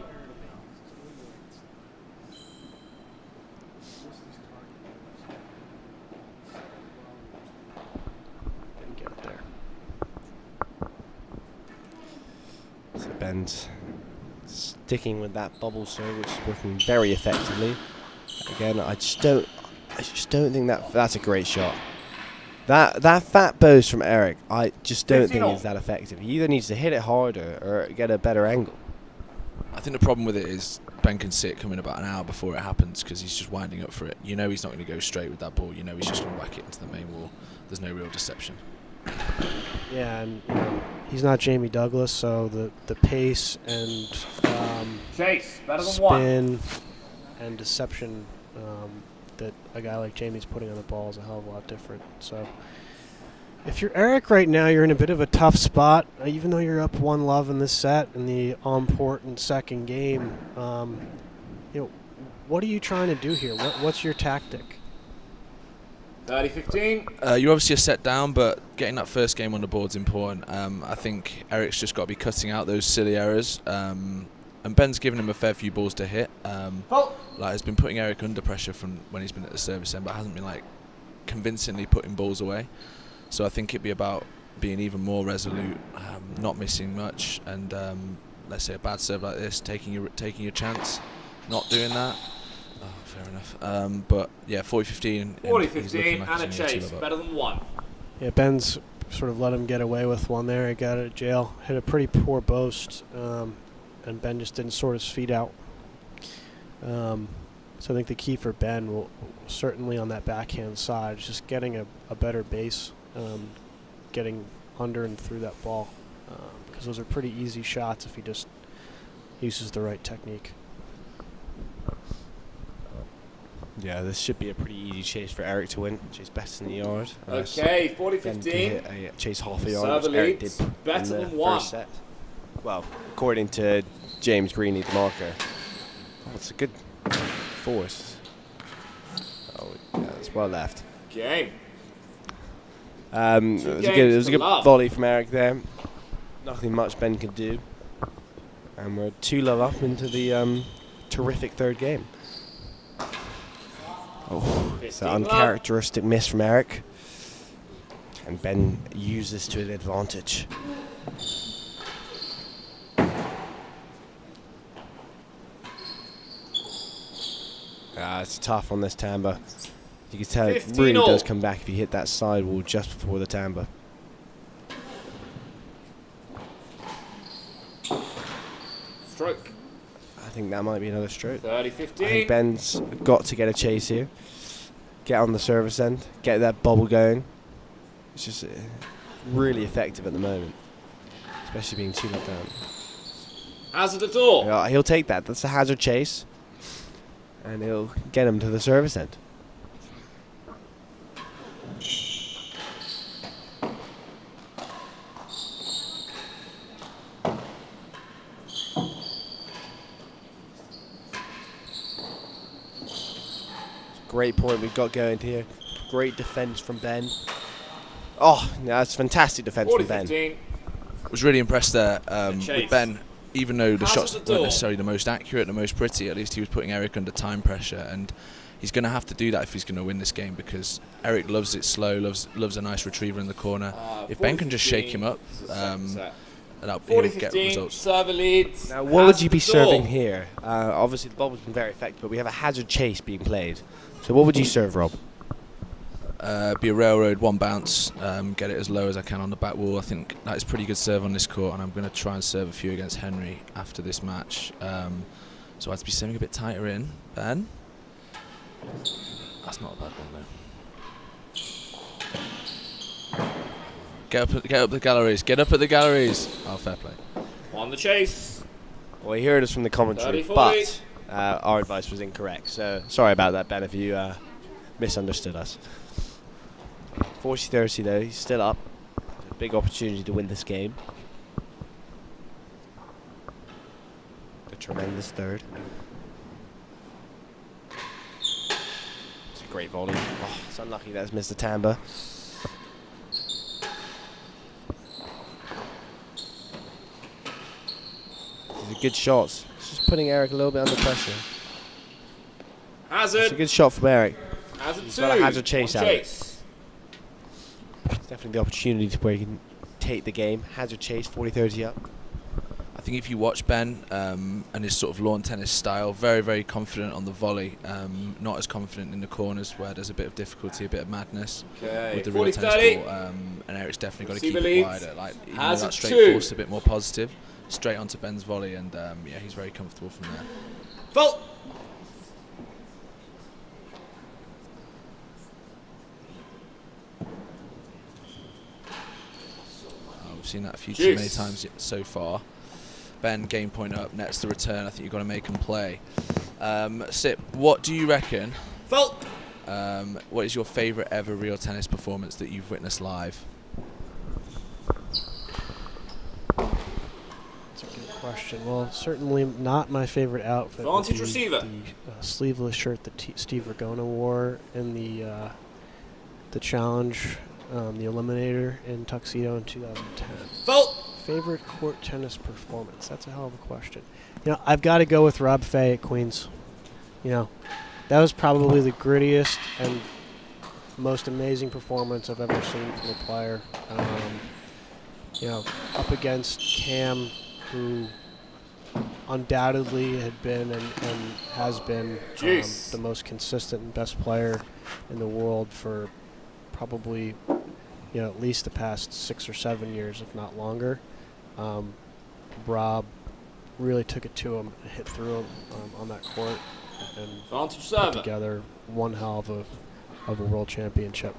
Ben's sticking with that bubble serve, which is working very effectively. Again, I just don't think that's a great shot. That fat boast from Eric, I just don't think is that effective. He either needs to hit it harder or get a better angle. I think the problem with it is Ben can see it coming about an hour before it happens because he's just winding up for it. You know he's not going to go straight with that ball. You know he's just going to whack it into the main wall. There's no real deception. Yeah, and he's not Jamie Douglas, so the pace and Chase, better than one. spin and deception that a guy like Jamie's putting on the ball is a hell of a lot different. So if you're Eric right now, you're in a bit of a tough spot. Even though you're up 1-love in this set in the important second game, what are you trying to do here? What's your tactic? 30-15. You're obviously a set down, but getting that first game on the board's important. I think Eric's just got to be cutting out those silly errors. And Ben's given him a fair few balls to hit. Has been putting Eric under pressure from when he's been at the service end, but hasn't been convincingly putting balls away. So I think it'd be about being even more resolute, not missing much, and let's say a bad serve like this, taking your chance, not doing that. Oh, fair enough. But yeah, 40-15. 40-15 and a chase, better than one. Yeah, Ben's sort of let him get away with one there. He got out of jail. Hit a pretty poor boast, and Ben just didn't sort his feet out. So I think the key for Ben will certainly on that backhand side is just getting a better base, getting under and through that ball, because those are pretty easy shots if he just uses the right technique. Yeah, this should be a pretty easy chase for Eric to win. Chase best in the yard. Okay, Ben can hit 40-15. a chase half a yard, Server which Eric leads, did better in the than one. first set. Well, according to James Greenlee, the marker. Oh, it's a good force. Oh, yeah, it's well left. Game. It was a good volley from Eric there. Nothing much Ben can do. And we're 2-love up into the terrific third game. Oh, it's an uncharacteristic miss from Eric. And Ben uses to an advantage. It's tough on this timbre. You can tell it really does come back if you hit that sidewall just before the timbre. Stroke. I think that might be another stroke. 30-15. I think Ben's got to get a chase here. Get on the service end. Get that bubble going. It's just really effective at the moment. Especially being 2-love down. Hazard at all. Yeah, he'll take that. That's a hazard chase. And he'll get him to the service end. Great point we've got going here. Great defense from Ben. Oh, that's fantastic defense from Ben. 40-15. I was really impressed there with Ben. Even though the shots weren't necessarily the most accurate, the most pretty, at least he was putting Eric under time pressure, and he's going to have to do that if he's going to win this game because Eric loves it slow, loves a nice retriever in the corner. If Ben can just shake him up, he'll get results. Server leads. Now, what would you be serving here? Obviously, the bubble's been very effective, but we have a hazard chase being played. So what would you serve, Rob? Be a railroad, one bounce, get it as low as I can on the back wall. I think that is pretty good serve on this court, and I'm going to try and serve a few against Henry after this match. So I have to be serving a bit tighter in. Ben? That's not a bad one, though. Get up the galleries. Get up at the galleries. Oh, fair play. On the chase. Well, you heard us from the commentary, 30-40. but our advice was incorrect. So sorry about that, Ben, if you misunderstood us. 40-30 though, he's still up. A big opportunity to win this game. A tremendous third. It's a great volley. Oh, it's unlucky that's missed the timbre. These are good shots. It's just putting Eric a little bit under pressure. Hazard. It's a good shot from Eric. Hazard He's 2. got a hazard chase out of it. Chase. It's definitely the opportunity to where he can take the game. Hazard chase, 40-30 up. I think if you watch Ben and his sort of lawn tennis style, very, very confident on the volley, not as confident in the corners where there's a bit of difficulty, a bit of madness with the real tennis ball. And Eric's definitely got to keep it wider. Like, even though that straight force is a bit more positive, straight onto Ben's volley, and yeah, he's very comfortable from there. Fault. We've seen that a few too many times so far. Ben, game point up, nets the return. I think you've got to make him play. Sip, what do you reckon? Fault. What is your favourite ever real tennis performance that you've witnessed live? That's a good question. Well, certainly not my favourite outfit. Advantage receiver. The sleeveless shirt that Steve Ragona wore in the challenge, the Eliminator in Tuxedo in 2010. Fault. Favorite court tennis performance? That's a hell of a question. You know, I've got to go with Rob Fay at Queens. You know, that was probably the grittiest and most amazing performance I've ever seen from a player. You know, up against Cam, who undoubtedly had been and has been the most consistent and best player in the world for probably, you know, at least the past 6 or 7 years, if not longer. Rob really took it to him and hit through him on that court and put together one hell of a world championship,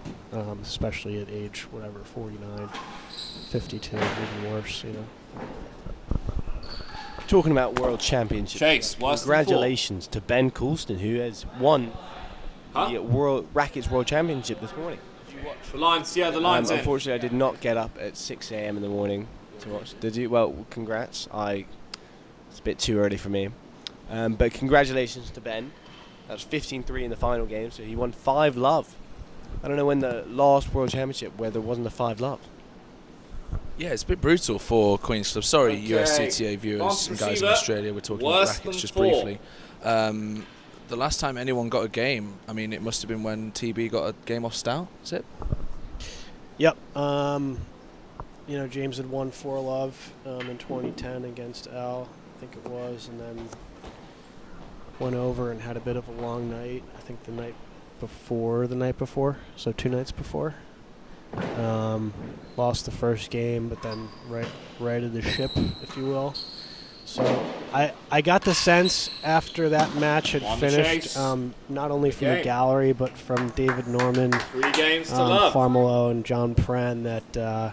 especially at age, 49, 52, even worse, you know. Talking about world championships, Chase, congratulations to Ben Coulston, who has won the World Rackets World Championship this morning. The line's, yeah, the line's in. Unfortunately, I did not get up at 6 a.m. in the morning to watch. Did you? Well, congrats. It's a bit too early for me. But congratulations to Ben. That was 15-3 in the final game, so he won 5-love. I don't know when the last World Championship where there wasn't a 5-love. Yeah, it's a bit brutal for Queen's Club. Sorry, USCTA viewers and guys in Australia. We're talking about rackets just briefly. The last time anyone got a game, I mean, it must have been when TB got a game off Stout, is it? Yep. You know, James had won 4-love in 2010 against Al, I think it was, and then went over and had a bit of a long night. I think the night before, so 2 nights before. Lost the first game, but then righted the ship, if you will. So I got the sense after that match had finished, not only from the gallery, but from David Norman, 3 games to love, Farmelo, and John Pren, that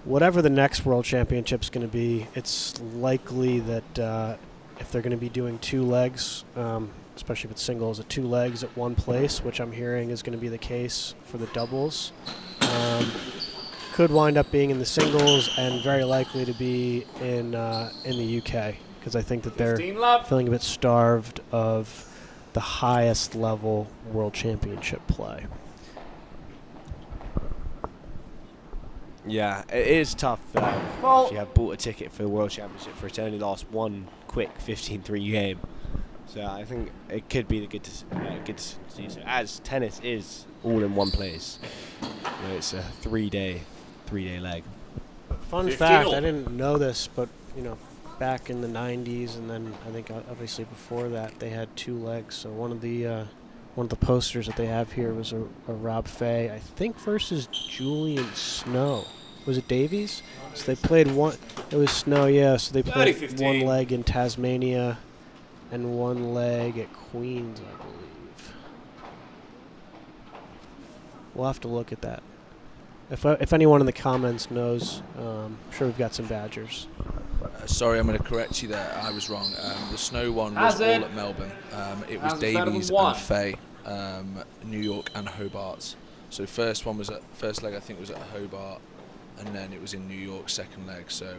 whatever the next World Championship's going to be, it's likely that if they're going to be doing 2 legs, especially if it's singles, 2 legs at one place, which I'm hearing is going to be the case for the doubles, could wind up being in the singles and very likely to be in the UK, because I think that they're feeling a bit starved of the highest level World Championship play. Yeah, it is tough if you have bought a ticket for the World Championship for it to only last one quick 15-3 game. So I think it could be good to see. So as tennis is all in one place, you know, it's a 3-day leg. Fun fact, I didn't know this, but you know, back in the 90s, and then I think obviously before that, they had 2 legs. So one of the posters that they have here was a Rob Fay, I think, versus Julian Snow. Was it Davies? So they played one. It was Snow, yeah. So they played 1 leg in Tasmania and 1 leg at Queens, I believe. We'll have to look at that. If anyone in the comments knows, I'm sure we've got some Badgers. Sorry, I'm going to correct you there. I was wrong. The Snow one was all at Melbourne. It was Davies and Fay, New York and Hobart. So first leg I think was at Hobart, and then it was in New York, second leg. So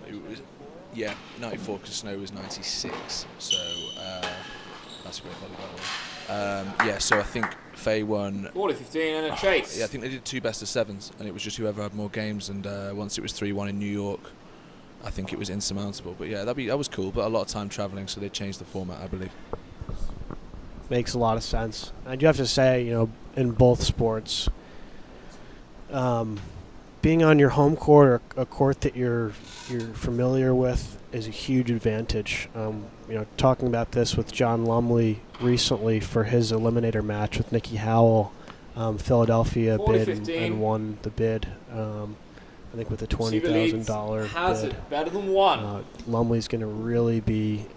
it was 94 because Snow was 96. So that's a great volleyball. So I think Fay won 40-15 and a chase. I think they did 2 best-of-7s, and it was just whoever had more games. And once it was 3-1 in New York, I think it was insurmountable. But yeah, that was cool. But a lot of time traveling, so they changed the format, I believe. Makes a lot of sense. I do have to say, you know, in both sports, being on your home court or a court that you're familiar with is a huge advantage. Talking about this with John Lumley recently for his eliminator match with Nicky Howell, Philadelphia bid and won the bid. I think with a $20,000 has bid. It better than one. Lumley's going to really be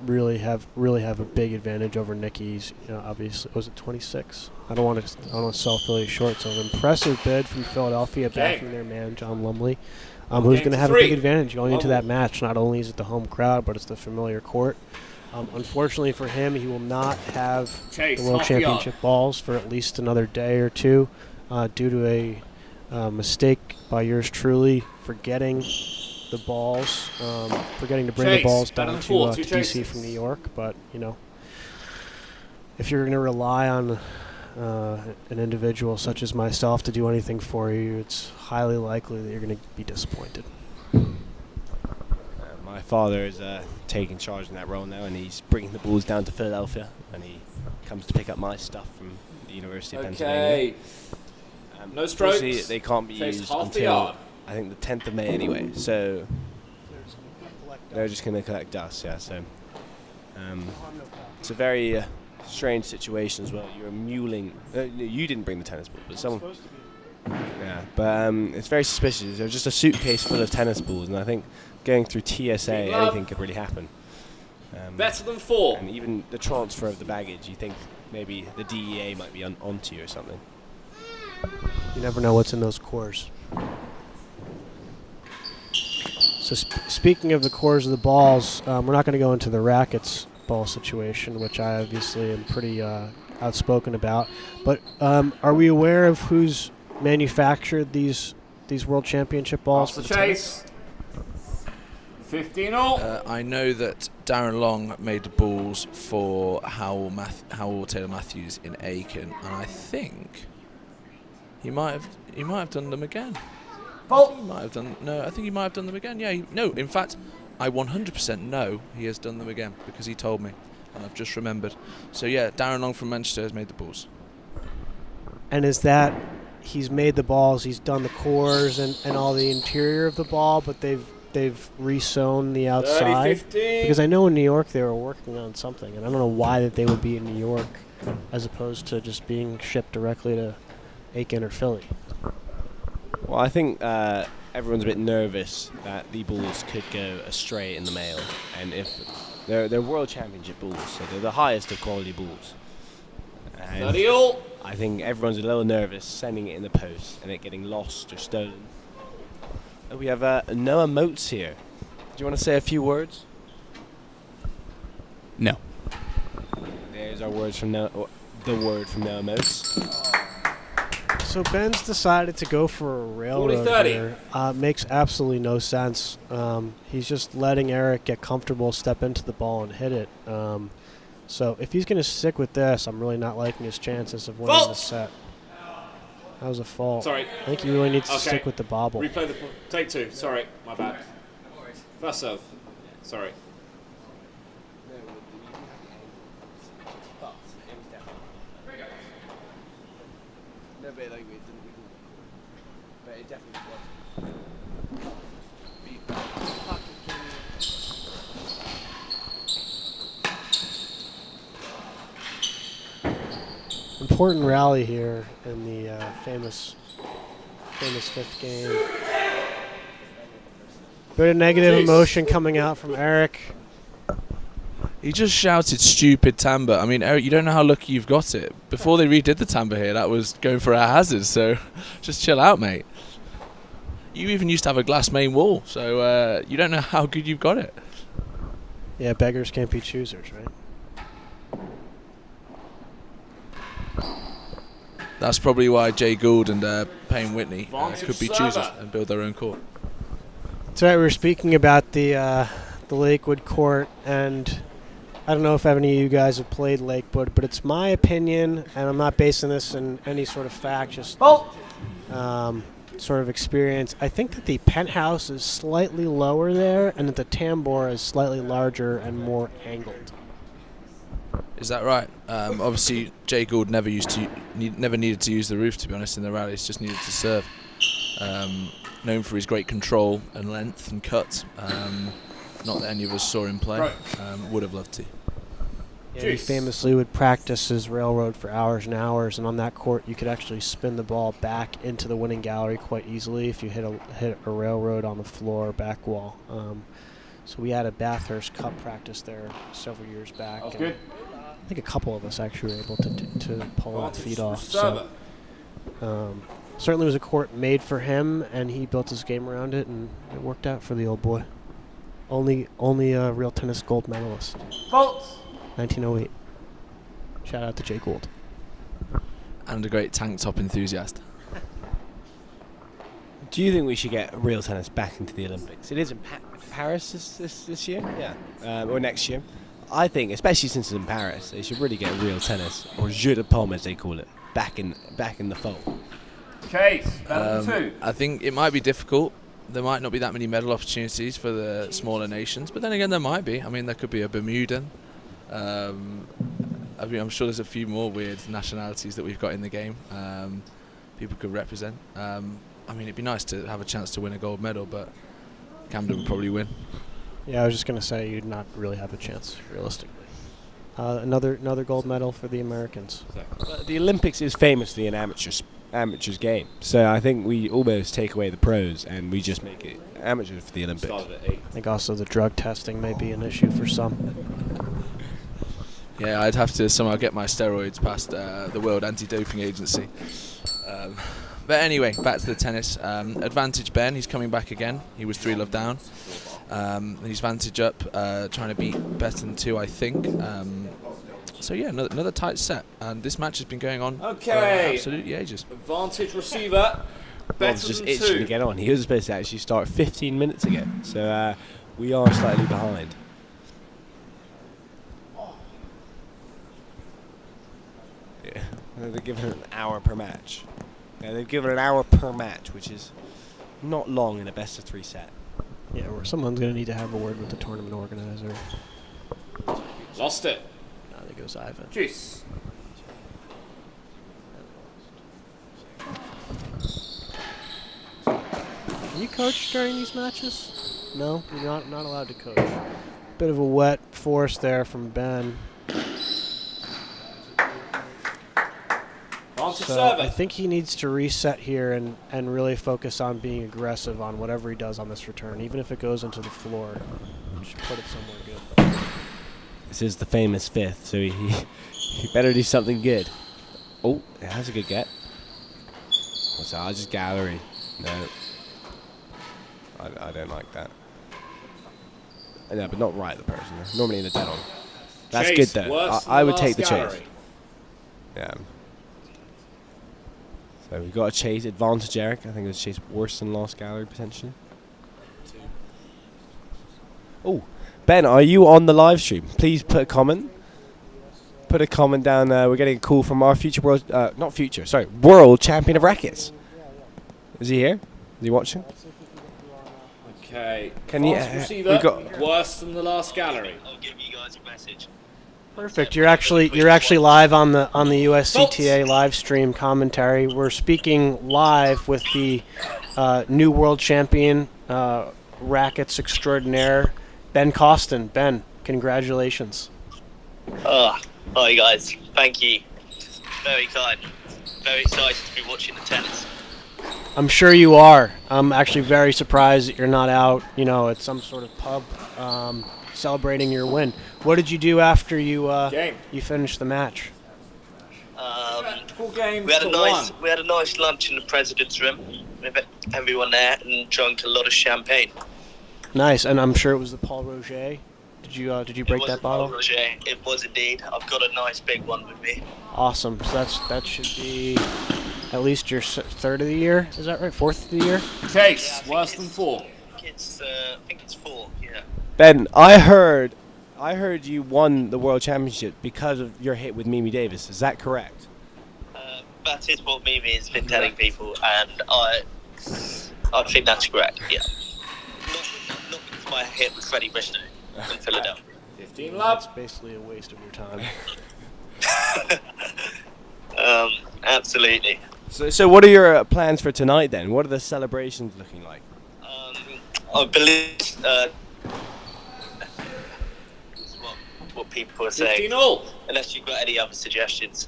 really have a big advantage over Nicky's. Obviously, was it 26? I don't want to sell Philly short. So an impressive bid from Philadelphia, backing their man John Lumley, who's going to have a big advantage going into that match. Not only is it the home crowd, but it's the familiar court. Unfortunately for him, he will not have the World Championship balls for at least another day or two due to a mistake by yours truly forgetting the balls, forgetting to bring the balls down to DC from New York. But, if you're going to rely on an individual such as myself to do anything for you, it's highly likely that you're going to be disappointed. My father is taking charge in that role now, and he's bringing the balls down to Philadelphia, and he comes to pick up my stuff from the University of Pennsylvania. No strokes. They can't be used until I think the 10th of May anyway. So they're just going to collect dust. Yeah. So it's a very strange situation as well. You're muling. You didn't bring the tennis ball, but someone. Yeah, but it's very suspicious. There's just a suitcase full of tennis balls, and I think going through TSA, anything could really happen. Better than 4. And even the transfer of the baggage, you think maybe the DEA might be onto you or something. You never know what's in those cores. So speaking of the cores of the balls, we're not going to go into the rackets ball situation, which I obviously am pretty outspoken about. But are we aware of who's manufactured these World Championship balls? Off the chase. 15-all. I know that Darren Long made the balls for Howell Taylor Matthews in Aiken, and I think he might have done them again. Fault. I think he might have done them again. Yeah, in fact, I 100% know he has done them again because he told me, and I've just remembered. So yeah, Darren Long from Manchester has made the balls. And is that he's made the balls, he's done the cores and all the interior of the ball, but they've re-sewn the outside? 30-15. Because I know in New York they were working on something, and I don't know why that they would be in New York as opposed to just being shipped directly to Aiken or Philly. Well, I think everyone's a bit nervous that the balls could go astray in the mail, and if they're World Championship balls, so they're the highest of quality balls. 30-all. I think everyone's a little nervous sending it in the post and it getting lost or stolen. We have Noah Moats here. Do you want to say a few words? No. There's our words from the word from Noah Moats. So Ben's decided to go for a railroad 40-30. here. Makes absolutely no sense. He's just letting Eric get comfortable, step into the ball, and hit it. So if he's going to stick with this, I'm really not liking his chances of winning the set. That was a fault. Sorry. I think he really needs to stick with the bobble. Replay the take 2. Sorry, my bad. First serve. Sorry. No, but like we didn't. But it definitely was. Important rally here in the famous fifth game. Bit of negative emotion coming out from Eric. He just shouted stupid timbre. I mean, Eric, you don't know how lucky you've got it. Before they redid the timbre here, that was going for a hazard, so just chill out, mate. You even used to have a glass main wall, so you don't know how good you've got it. Yeah, beggars can't be choosers, right? That's probably why Jay Gould and Payne Whitney could be choosers and build their own court. That's right, we were speaking about the Lakewood court, and I don't know if any of you guys have played Lakewood, but it's my opinion, and I'm not basing this in any sort of fact, just sort of experience. I think that the penthouse is slightly lower there, and that the tambour is slightly larger and more angled. Is that right? Obviously, Jay Gould never needed to use the roof, to be honest, in the rallies, just needed to serve. known for his great control and length and cut. Not that any of us saw him play. Would have loved to. Yeah, he famously would practice his railroad for hours and hours, and on that court you could actually spin the ball back into the winning gallery quite easily if you hit a railroad on the floor back wall. So we had a Bathurst Cup practice there several years back. That's good. I think a couple of us actually were able to pull that feed off. So, certainly was a court made for him, and he built his game around it, and it worked out for the old boy. Only a real tennis gold medalist. Faults. 1908. Shout out to Jay Gould. And a great tank top enthusiast. Do you think we should get real tennis back into the Olympics? It is in Paris this year, yeah, or next year. I think, especially since it's in Paris, they should really get real tennis, or jeu de paume as they call it, back in the fold. Chase, better than 2. I think it might be difficult. There might not be that many medal opportunities for the smaller nations, but then again, there might be. I mean, there could be a Bermudan. I mean, I'm sure there's a few more weird nationalities that we've got in the game. People could represent. I mean, it'd be nice to have a chance to win a gold medal, but Camden would probably win. Yeah, I was just going to say you'd not really have a chance, realistically. Another gold medal for the Americans. The Olympics is famously an amateur's game, so I think we almost take away the pros and we just make it amateur for the Olympics. I think also the drug testing may be an issue for some. Yeah, I'd have to somehow get my steroids past the World Anti-Doping Agency. But anyway, back to the tennis. Advantage Ben, he's coming back again. He was 3-love down. He's vantage up, trying to beat better than 2, I think. So yeah, another tight set. And this match has been going on for absolutely ages. Advantage receiver. Well, was just itching to get on. He was supposed to actually start 15 minutes ago. So we are slightly behind. Yeah, they're giving it an hour per match. Yeah, they've given it an hour per match, which is not long in a best-of-3 set. Yeah, or someone's going to need to have a word with the tournament organizer. Lost it. There goes Ivan. Juice. Can you coach during these matches? No, you're not allowed to coach. Bit of a wet force there from Ben. So I think he needs to reset here and really focus on being aggressive on whatever he does on this return, even if it goes into the floor. Just put it somewhere good. This is the famous 5th, so he better do something good. Oh, it has a good get. What's that? Just gallery. No. I don't like that. No, but not right at the person. Normally in the dead on. That's Chase, good though. I would take the chase. Yeah. So we've got a chase advantage, Eric. I think it's chase worse than last gallery potentially. Oh, Ben, are you on the live stream? Please put a comment. Put a comment down. We're getting a call from our world champion of rackets. Is he here? Is he watching? Okay. Can you? Receiver, worse than the last gallery. I'll give you guys a message. Perfect. You're actually live on the USCTA live stream commentary. We're speaking live with the new world champion rackets extraordinaire, Ben Costin. Ben, congratulations. Hi guys. Thank you. Very kind. Very excited to be watching the tennis. I'm sure you are. I'm actually very surprised that you're not out, at some sort of pub celebrating your win. What did you do after you finished the match? Full game. We had a nice lunch in the president's room with everyone there and drank a lot of champagne. Nice, and I'm sure it was the Paul Roger. Did you break that bottle? Paul Roger. It was indeed. I've got a nice big one with me. Awesome. So that should be at least your 3rd of the year. Is that right? 4th of the year? Chase, worse than 4. I think it's 4. Yeah. Ben, I heard you won the world championship because of your hit with Mimi Davis. Is that correct? That is what Mimi has been telling people, and I think that's correct. Yeah. Not because my hit with Freddie Bristow in Philadelphia. 15 love. That's basically a waste of your time. Absolutely. So what are your plans for tonight then? What are the celebrations looking like? I believe what people are saying. 15 all. Unless you've got any other suggestions.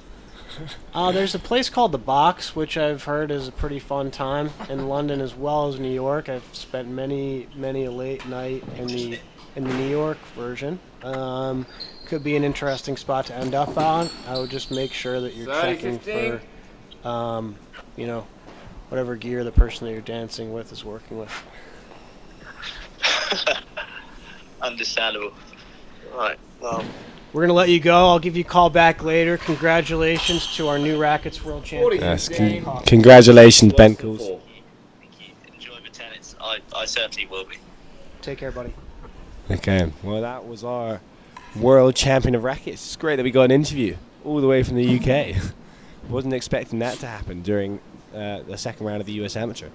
There's a place called The Box, which I've heard is a pretty fun time in London as well as New York. I've spent many a late night in the New York version. Could be an interesting spot to end up on. I would just make sure that you're 30, checking 15. for, whatever gear the person that you're dancing with is working with. Understandable. Right. Well. We're going to let you go. I'll give you a call back later. Congratulations to our new Rackets World Champion. Yes, congratulations, Ben Cools. Thank you. Enjoy the tennis. I certainly will be. Take care, buddy. Okay, well that was our world champion of rackets. It's great that we got an interview all the way from the UK. Wasn't expecting that to happen during the second round of the US Amateur.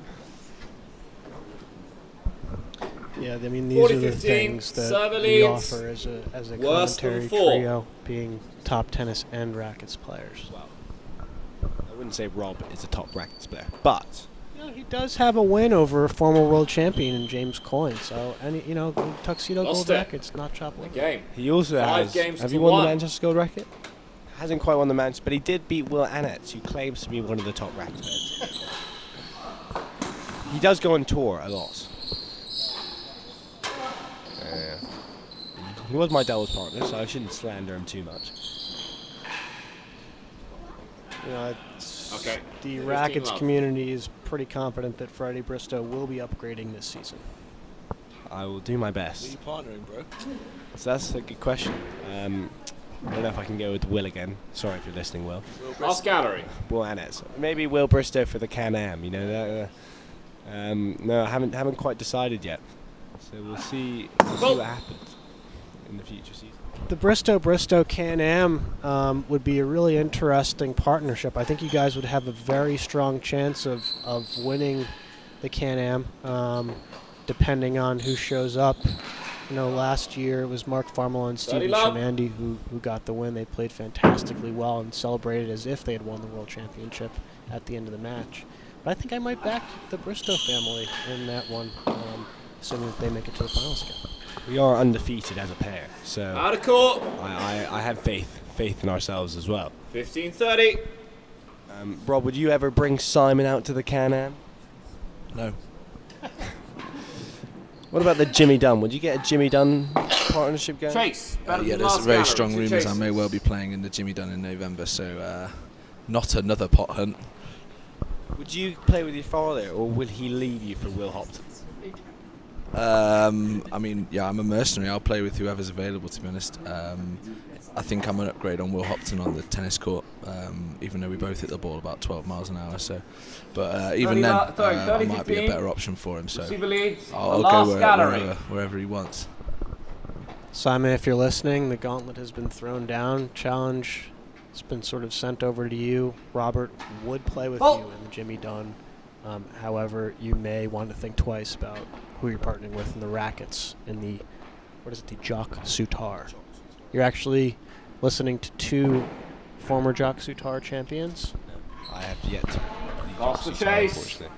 Yeah, I mean, these are the things that we offer as a commentary trio, being top tennis and rackets players. Well, I wouldn't say Rob is a top rackets player, but he does have a win over a former world champion in James Coyne. So, Tuxedo Gold Rackets, not chop liver. Game. He also 5 has. games Have to you won 1. the Manchester Gold Racket? Hasn't quite won the Manchester, but he did beat Will Annett, who claims to be one of the top racket players. He does go on tour a lot. He was my doubles partner, so I shouldn't slander him too much. Okay. The rackets community is pretty confident that Freddie Bristow will be upgrading this season. I will do my best. Who are you partnering, bro? So that's a good question. I don't know if I can go with Will again. Sorry if you're listening, Will. Last gallery. Will Annett. Maybe Will Bristow for the Can-Am. No, I haven't quite decided yet. So we'll see what happens in the future season. The Bristow Can-Am would be a really interesting partnership. I think you guys would have a very strong chance of winning the Can-Am, depending on who shows up. Last year it was Mark Farmel and Stephen Shamandi who got the win. They played fantastically well and celebrated as if they had won the World Championship at the end of the match. But I think I might back the Bristow family in that one, assuming that they make it to the finals again. We are undefeated as a pair, so Out of court. I have faith in ourselves as well. 15-30. Rob, would you ever bring Simon out to the Can-Am? No. What about the Jimmy Dunn? Would you get a Jimmy Dunn partnership going? Chase. Yeah, there's very strong rumours I may well be playing in the Jimmy Dunn in November, so not another pot hunt. Would you play with your father, or will he leave you for Will Hopton? I'm a mercenary. I'll play with whoever's available, to be honest. I think I'm an upgrade on Will Hopton on the tennis court, even though we both hit the ball about 12 miles an hour. So, but even then, I might be a better option for him. So I'll go wherever he wants. Simon, if you're listening, the gauntlet has been thrown down. Challenge has been sort of sent over to you. Robert would play with you in the Jimmy Dunn. However, you may want to think twice about who you're partnering with in the rackets in the Jock Sutar. You're actually listening to 2 former Jock Sutar champions. I have yet to Lost the chase. Unfortunately.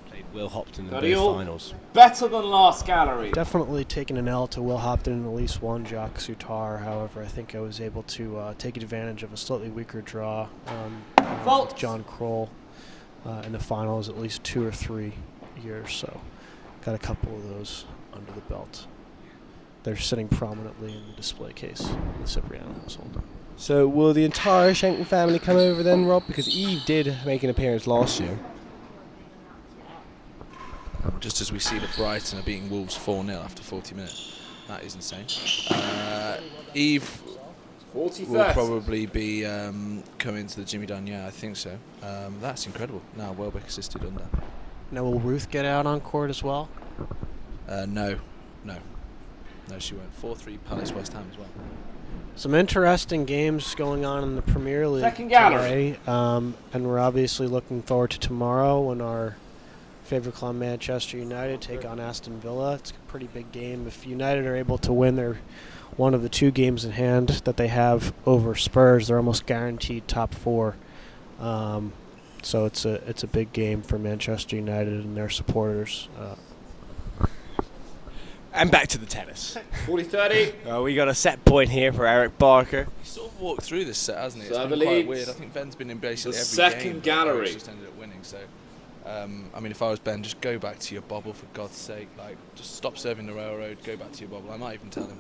Played Will Hopton in Got both you. finals. Better than last gallery. Definitely taken an L to Will Hopton in at least one Jock Sutar. However, I think I was able to take advantage of a slightly weaker draw with John Kroll in the finals at least 2 or 3 years. So got a couple of those under the belt. They're sitting prominently in the display case in the Cipriano household. So will the entire Shenkin family come over then, Rob? Because Eve did make an appearance last year. Just as we see that Brighton are beating Wolves 4-0 after 40 minutes. That is insane. Eve will probably be coming to the Jimmy Dunn. Yeah, I think so. That's incredible. Now Welbeck assisted under. Now, will Ruth get out on court as well? No, she won't. 4-3 Palace West Ham as well. Some interesting games going on in the Premier League Second gallery. today, and we're obviously looking forward to tomorrow when our favorite club, Manchester United, take on Aston Villa. It's a pretty big game. If United are able to win their one of the 2 games in hand that they have over Spurs, they're almost guaranteed top 4. So it's a big game for Manchester United and their supporters. And back to the tennis. 40-30. We got a set point here for Eric Barker. He's sort of walked through this set, hasn't he? It's Serve been leads. quite weird. I think Ben's been in basically The every second game. gallery. Eric's just ended up winning. So, I mean, if I was Ben, just go back to your bobble for God's sake. Like, just stop serving the railroad. Go back to your bobble. I might even tell him.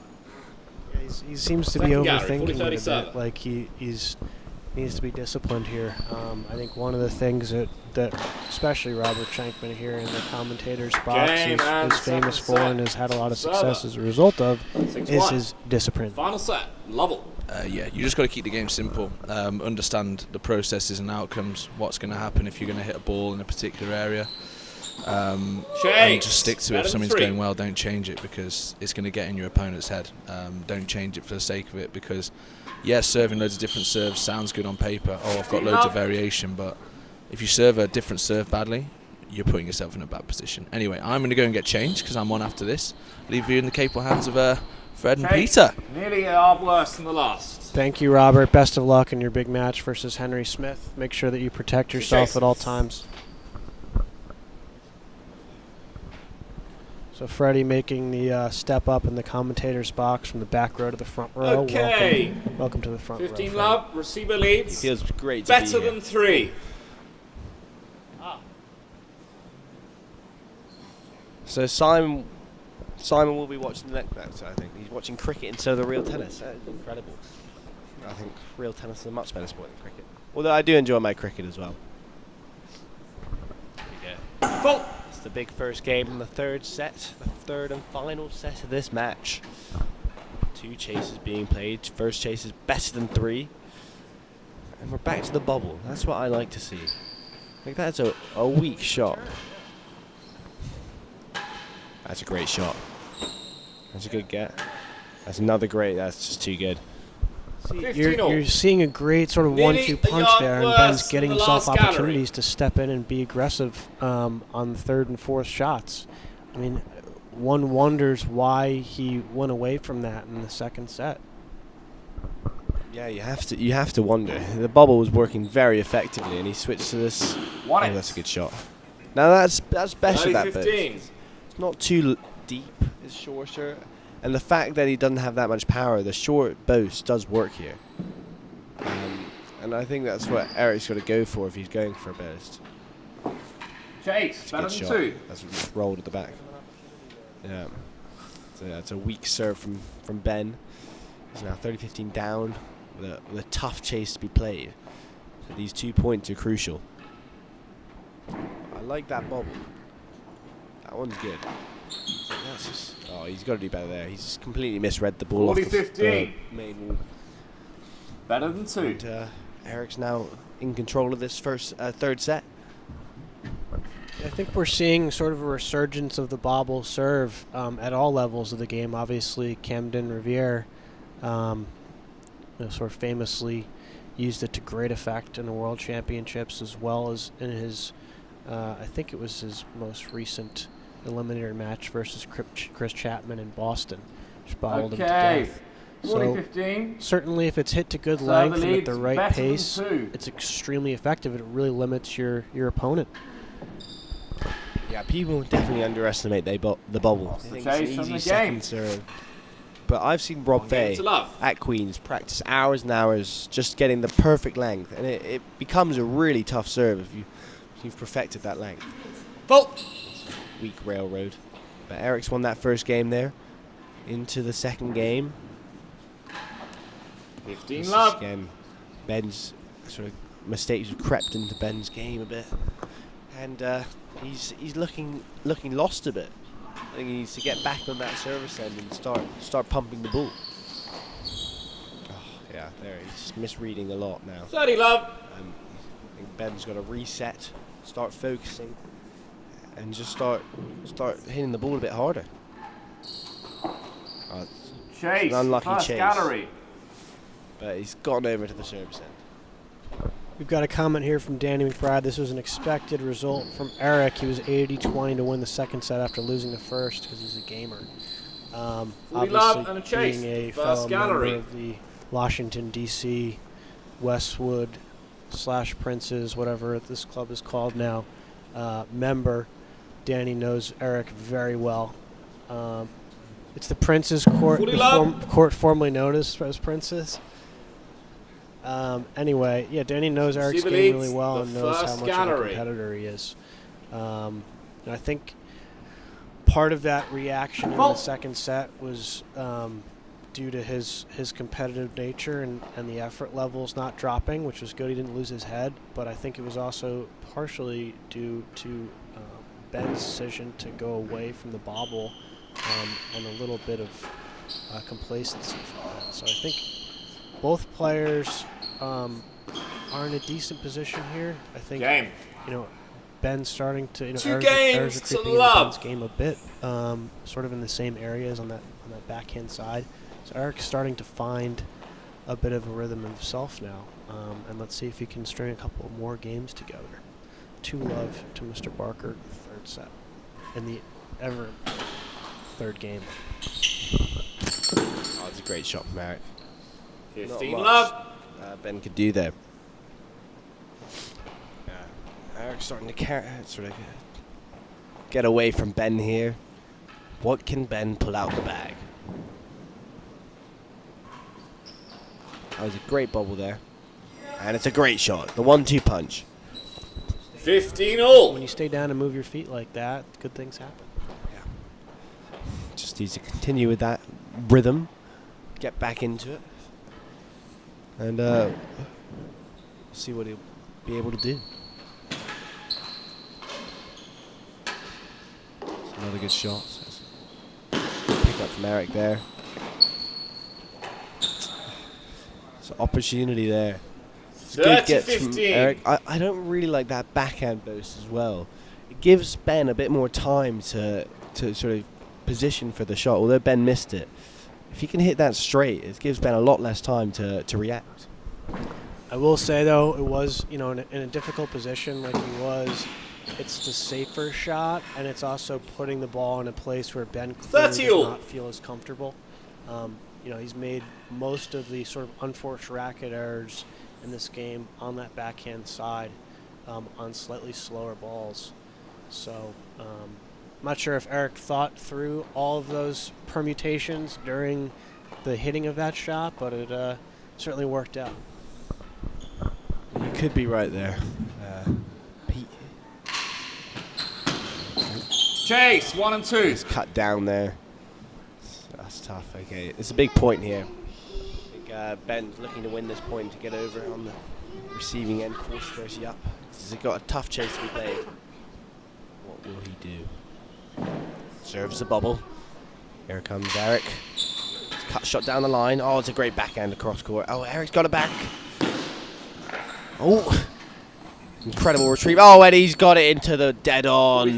Yeah, he seems to be Second gallery, overthinking it a 40-37. bit. Like he's needs to be disciplined here. I think one of the things that especially Robert Shankman here in the commentator's box Game and is famous second for set. and has had a lot of Server. success as a result of 6-1. is his discipline. Final set. Lovell. Yeah, you just got to keep the game simple. Understand the processes and outcomes. What's going to happen if you're going to hit a ball in a particular area. And just stick to it. If something's going well, don't change it because it's going to get in your opponent's head. Don't change it for the sake of it because, yes, serving loads of different serves sounds good on paper. Oh, I've got loads of variation, but if you serve a different serve badly, you're putting yourself in a bad position. Anyway, I'm going to go and get changed because I'm on after this. Leave you in the capable hands of Fred and Peter. Nearly are worse than the last. Thank you, Robert. Best of luck in your big match versus Henry Smith. Make sure that you protect yourself at all times. So Freddie making the step up in the commentator's box from the back row to the front row. Okay. Welcome to the front row. 15 Freddie. love. Receiver leads. He feels great to be Better here. than 3. So Simon will be watching the next match, I think. He's watching cricket instead of the real tennis. That is incredible. I think real tennis is a much better sport than cricket. Although I do enjoy my cricket as well. There we go. Fault. It's the big first game in the third set, the third and final set of this match. 2 chases being played. First chase is better than 3. And we're back to the bubble. That's what I like to see. I think that's a weak shot. That's a great shot. That's a good get. That's another great. That's just too good. You're seeing a great sort of Nearly 1-2 a punch yard there, and worse Ben's than getting the himself last gallery. opportunities to step in and be aggressive on the third and fourth shots. I mean, one wonders why he went away from that in the second set. Yeah, you have to wonder. The bubble was working very effectively, and he switched to this. Oh, that's a good shot. Now that's better. That bit. 15. It's not too deep. It's shorter, and the fact that he doesn't have that much power, the short boast does work here. And I think that's what Eric's got to go for if he's going for a boast. Chase. It's a Better good than shot. 2. That's just rolled at the back. Yeah. So that's a weak serve from Ben. He's now 30-15 down with a tough chase to be played. So these 2 points are crucial. I like that bobble. That one's good. That's just, he's got to do better there. He's completely misread the ball. 40-15. Main wall. Better than 2. And Eric's now in control of this third set. I think we're seeing sort of a resurgence of the bobble serve at all levels of the game. Obviously, Camden Riviere sort of famously used it to great effect in the World Championships, as well as in his, I think it was his most recent eliminator match versus Chris Chapman in Boston, which bobbled him to death. 40-15. Certainly, if it's hit to good Serve length and at leads the right better than pace, 2. it's extremely effective. It really limits your opponent. Yeah, people definitely underestimate the bubble. the I think chase it's an from easy the second game. serve. But I've seen Rob Game Fay to love. at Queen's practice hours and hours just getting the perfect length, and it becomes a really tough serve if you've perfected that length. Fault. Weak railroad. But Eric's won that first game there. Into the second game. 15 This is love. again, Ben's sort of mistakes have crept into Ben's game a bit, and he's looking lost a bit. I think he needs to get back on that service end and start pumping the ball. Oh, yeah, there he's misreading a lot now. 30 love. I think Ben's got to reset, start focusing, and just start hitting the ball a bit harder. Chase. an unlucky First chase. gallery. But he's gone over to the service end. We've got a comment here from Danny McBride. This was an expected result from Eric. He was 80-20 to win the second set after losing the first because he's a gamer. love and a chase. Being a First fellow member gallery. of the Washington, D.C. Westwood / Prince's, whatever this club is called now, member, Danny knows Eric very well. It's the Prince's court, court formerly known as Prince's. Anyway, yeah, Danny knows Eric's game really well and knows how much of a competitor he is. And I think part of that reaction in the second set was due to his competitive nature and the effort levels not dropping, which was good. He didn't lose his head, but I think it was also partially due to Ben's decision to go away from the bobble and a little bit of complacency from that. So I think both players are in a decent position here. I think Ben's starting to Eric's creeping Ben's game a bit, sort of in the same areas on that backhand side. So Eric's starting to find a bit of a rhythm himself now, and let's see if he can string a couple more games together. 2-love to Mr. Barker, third set, in the ever third game. Oh, it's a great shot from Eric. 15-love. Ben could do there. Eric's starting to sort of get away from Ben here. What can Ben pull out the bag? That was a great bubble there. And it's a great shot. The 1-2 punch. 15-all. When you stay down and move your feet like that, good things happen. Yeah. Just needs to continue with that rhythm. Get back into it. And see what he'll be able to do. It's another good shot. Pick up from Eric there. So opportunity there. It's good gets from Eric. I don't really like that backhand boast as well. It gives Ben a bit more time to sort of position for the shot, although Ben missed it. If he can hit that straight, it gives Ben a lot less time to react. I will say, though, it was, in a difficult position like he was. It's the safer shot, and it's also putting the ball in a place where Ben clearly does not feel as comfortable. He's made most of the sort of unforced racket errors in this game on that backhand side on slightly slower balls. So I'm not sure if Eric thought through all of those permutations during the hitting of that shot, but it certainly worked out. You could be right there. Pete. Chase, 1 and 2. It's cut down there. That's tough. Okay, it's a big point here. I think Ben's looking to win this point to get over on the receiving end, force 30 up. He's got a tough chase to be played. What will he do? Serves the bubble. Here comes Eric. Cut shot down the line. Oh, it's a great backhand across court. Oh, Eric's got it back. Oh, incredible retrieve. Oh, and he's got it into the dead on.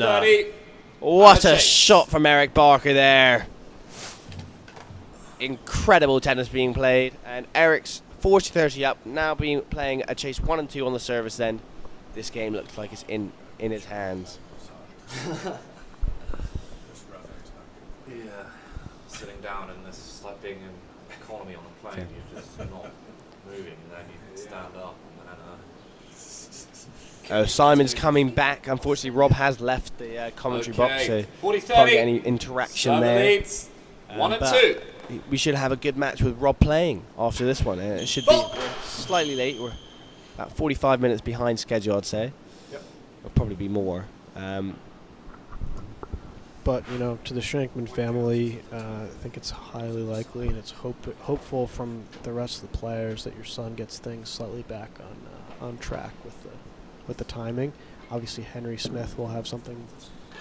What a shot from Eric Barker there. Incredible tennis being played. And Eric's 40-30 up, now playing a chase 1 and 2 on the service end. This game looks like it's in his hands. Yeah, sitting down in this, it's like being in economy on a plane. You're just not moving, and then you stand up. Simon's coming back. Unfortunately, Rob has left the commentary box, so can't get any interaction there. 1 and 2. We should have a good match with Rob playing after this one. It should be slightly late. We're about 45 minutes behind schedule, I'd say. Yep. It'll probably be more. But, to the Shankman family, I think it's highly likely, and it's hopeful from the rest of the players that your son gets things slightly back on track with the timing. Obviously, Henry Smith will have something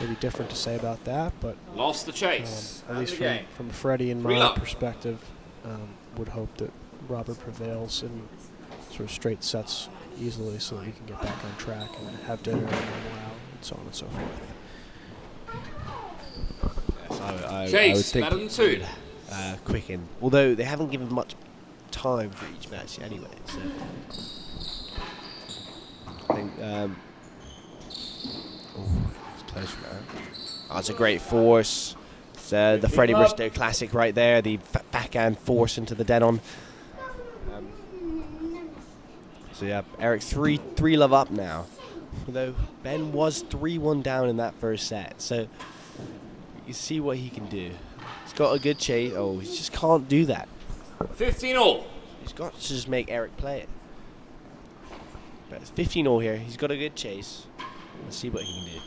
maybe different to say about that, but lost the chase. At least from Freddie and my perspective, would hope that Robert prevails in sort of straight sets easily, so that we can get back on track and have dinner and morale and so on and so forth. Yes, I Chase, would think better than 2. Quicken, although they haven't given much time for each match anyway. So I think. It's close for now. Oh, it's a great force. It's the Freddie Bristow classic right there. The backhand force into the dead on. It's So yeah, Eric 3 love up now. Although Ben was 3-1 down in that first set. So you see what he can do. He's got a good chase. Oh, he just can't do that. 15-all. He's got to just make Eric play it. But it's 15-all here. He's got a good chase. Let's see what he can do.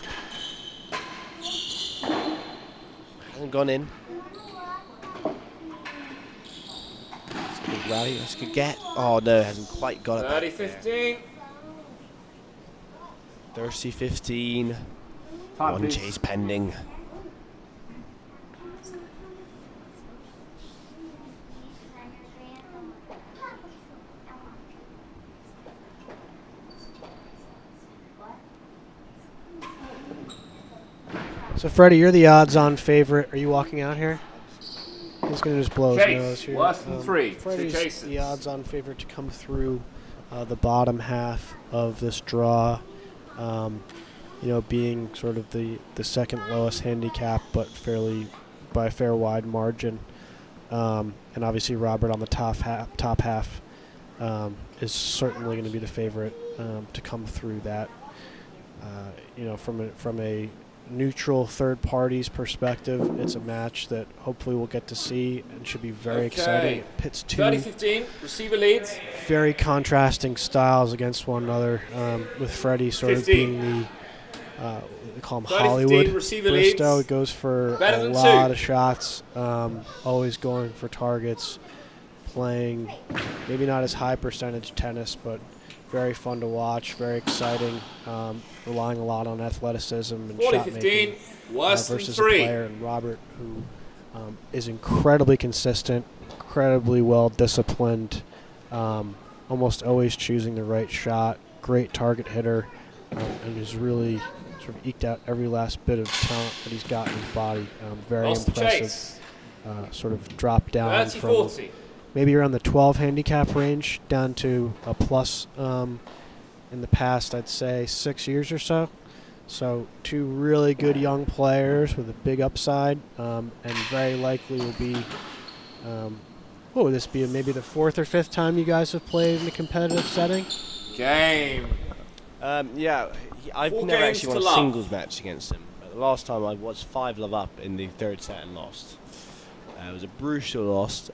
Hasn't gone in. That's a good rally. That's a good get. Oh no, hasn't quite got it. 30-15. 30-15. One chase pending. So, Freddie, you're the odds-on favorite. Are you walking out here? He's going to just blow his nose here. Worse than 3. Freddie's 2 chases. the odds-on favorite to come through the bottom half of this draw. Being sort of the second lowest handicap, but by a fair wide margin. And obviously Robert on the top half is certainly going to be the favorite to come through that. From a neutral third party's perspective, it's a match that hopefully we'll get to see and should be very exciting. It pits 30-15, receiver leads. Very contrasting styles against one another, with Freddie sort 15. of being the they call him 30-15, Hollywood receiver Bristow. leads. It goes for Better a than lot 2. of shots, always going for targets, playing maybe not as high percentage tennis, but very fun to watch, very exciting, relying a lot on athleticism and shot making versus a 3. player and Robert, who is incredibly consistent, incredibly well disciplined, almost always choosing the right shot, great target hitter, and has really sort of eked out every last bit of talent that he's got in his body. Very Lost the impressive. chase. Sort of dropped down from 30-40. maybe around the 12 handicap range down to a plus in the past, I'd say 6 years or so. So 2 really good young players with a big upside, and very likely will be, what would this be, maybe the 4th or 5th time you guys have played in a competitive setting? Game. Yeah, I've 4 never games actually to won a love. singles match against him. The last time I was 5 love up in the third set and lost. It was a brutal loss.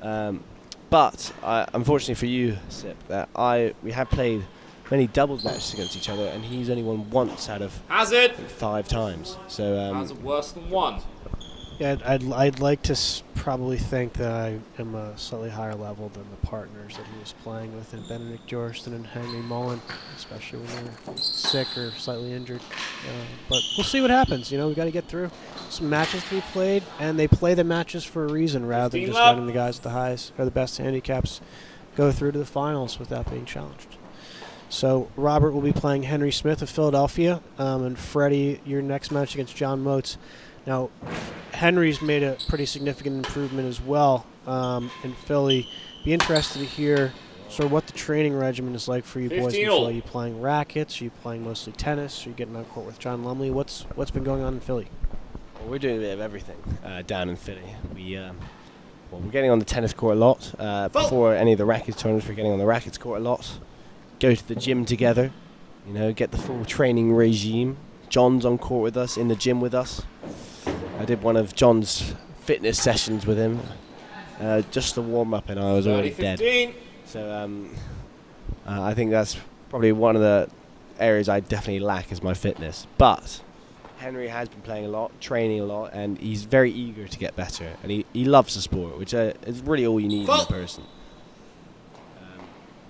But unfortunately for you, Sip, we have played many doubles matches against each other, and he's only won once out of Hazard. 5 times. So Hazard worse than 1. Yeah, I'd like to probably think that I am a slightly higher level than the partners that he was playing with in Benedict Jorston and Henry Mullen, especially when they're sick or slightly injured. But we'll see what happens. We've got to get through some matches to be played, and they play the matches for a reason rather than 15 just love. letting the guys with the highest or the best handicaps go through to the finals without being challenged. So Robert will be playing Henry Smith of Philadelphia, and Freddie, your next match against John Motes. Now, Henry's made a pretty significant improvement as well in Philly. Be interested to hear sort of what the training regimen is like for you boys in 15-all. Philly. Are you playing rackets? Are you playing mostly tennis? Are you getting on court with John Lumley? What's been going on in Philly? well, we're doing a bit of everything down in Philly. We're getting on the tennis court a lot. Before any of the rackets tournaments, we're getting on the rackets court a lot. Go to the gym together, get the full training regime. John's on court with us, in the gym with us. I did one of John's fitness sessions with him, just to warm up, and I was already dead. 30-15. So I think that's probably one of the areas I definitely lack is my fitness. But Henry has been playing a lot, training a lot, and he's very eager to get better. And he loves the sport, which is really all you need in a person.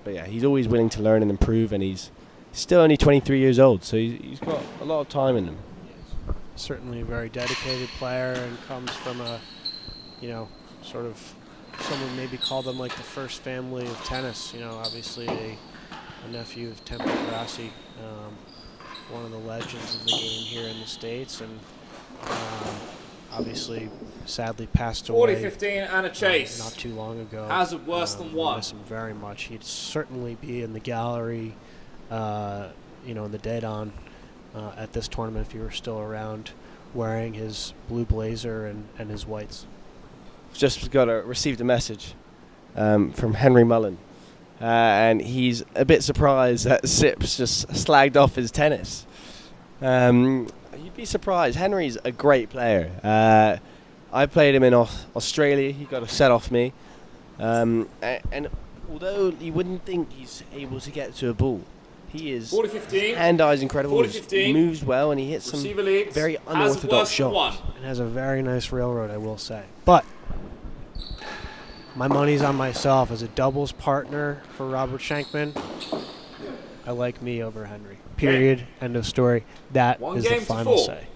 But yeah, he's always willing to learn and improve, and he's still only 23 years old, so he's got a lot of time in him. Certainly a very dedicated player, and comes from a, sort of, someone maybe call them like the first family of tennis. Obviously a nephew of Temple Grassi, one of the legends of the game here in the States, and obviously sadly passed away 40-15 and a chase. not too long ago. Hazard worse than 1. Miss him very much. He'd certainly be in the gallery, in the dead on at this tournament if he were still around, wearing his blue blazer and his whites. Just received a message from Henry Mullen. and he's a bit surprised that Sips just slagged off his tennis. You'd be surprised. Henry's a great player. I played him in Australia. He got a set off me. And although you wouldn't think he's able to get to a ball, he is. 40-15. Hand-eye is incredible. 40-15. He moves well and he hits some very unorthodox shots. And has a very nice railroad, I will say. But my money's on myself as a doubles partner for Robert Shankman. I like me over Henry. Period. Okay. End of story. That is the final say.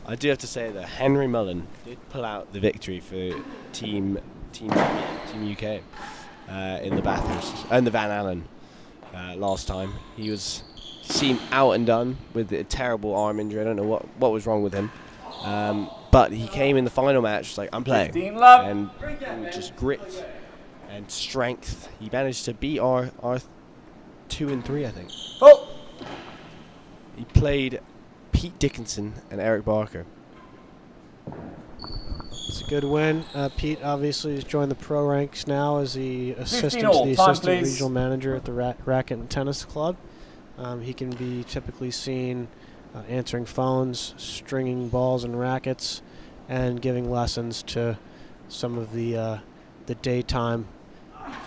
I do have to say that Henry Mullen did pull out the victory for Team UK in the Bathurst and the Van Allen last time. He seemed out and done with a terrible arm injury. I don't know what was wrong with him, but he came in the final match like, I'm playing, and just grit and strength. He managed to beat our 2 and 3, I think. Oh, he played Pete Dickinson and Eric Barker. It's a good win. Pete obviously has joined the pro ranks now as the assistant regional manager at the Racket and Tennis Club. He can be typically seen answering phones, stringing balls and rackets, and giving lessons to some of the daytime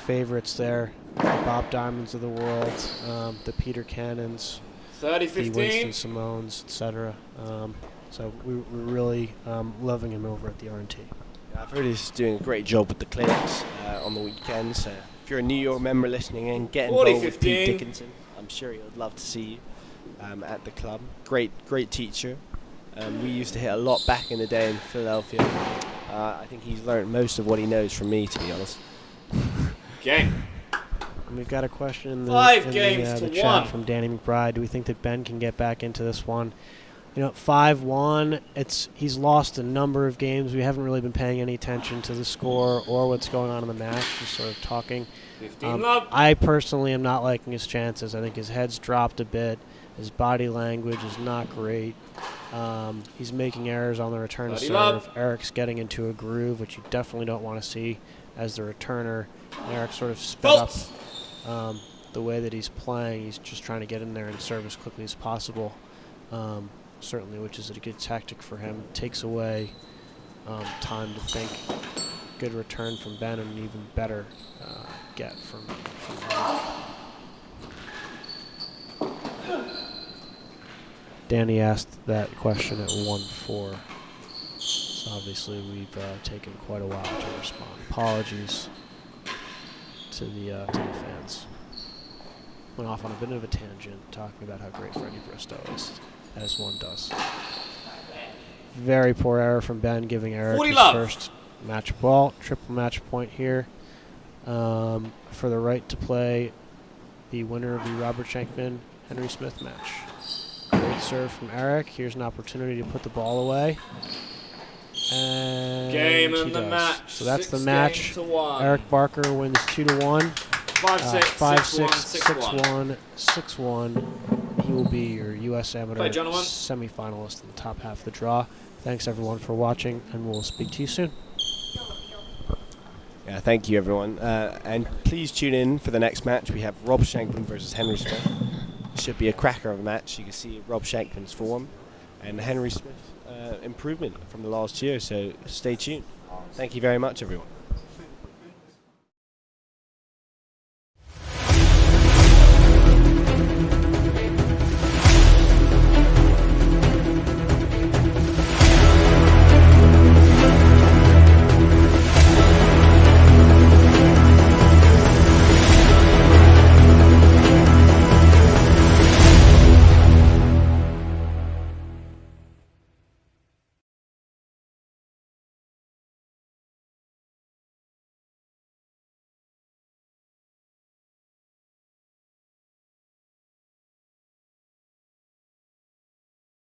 favorites there, the Bob Diamonds of the world, the Peter Cannons, 30-15. the Winston Simones, etc. So we're really loving him over at the R&T. Yeah, I've heard he's doing a great job with the clinics on the weekends. If you're a New York member listening in, get involved with Pete Dickinson. I'm sure he would love to see you at the club. Great teacher. We used to hit a lot back in the day in Philadelphia. I think he's learned most of what he knows from me, to be honest. Okay. And we've got a question in the chat from Danny McBride. Do we think that Ben can get back into this one? 5-1. He's lost a number of games. We haven't really been paying any attention to the score or what's going on in the match. Just sort of talking. I personally am not liking his chances. I think his head's dropped a bit. His body language is not great. He's making errors on the return to serve. Eric's getting into a groove, which you definitely don't want to see as the returner. And Eric sort of sped up the way that he's playing. He's just trying to get in there and serve as quickly as possible. Certainly, which is a good tactic for him. Takes away time to think. Good return from Ben and an even better get from Danny asked that question at 1-4. So obviously we've taken quite a while to respond. Apologies to the fans. Went off on a bit of a tangent talking about how great Freddie Bristow is, as one does. Very poor error from Ben, giving Eric his first match ball. Triple match point here for the right to play the winner of the Robert Shankman Henry Smith match. Great serve from Eric. Here's an opportunity to put the ball away. And game he in the does. match. So that's the match. Eric Barker wins 2-1. 5-6, 6-1, 6-1. He will be your U.S. Amateur semifinalist in the top half of the draw. Thanks, everyone, for watching, and we'll speak to you soon. Yeah, thank you, everyone. And please tune in for the next match. We have Rob Shankman versus Henry Smith. Should be a cracker of a match. You can see Rob Shankman's form and Henry Smith improvement from the last year, so stay tuned. Thank you very much, everyone.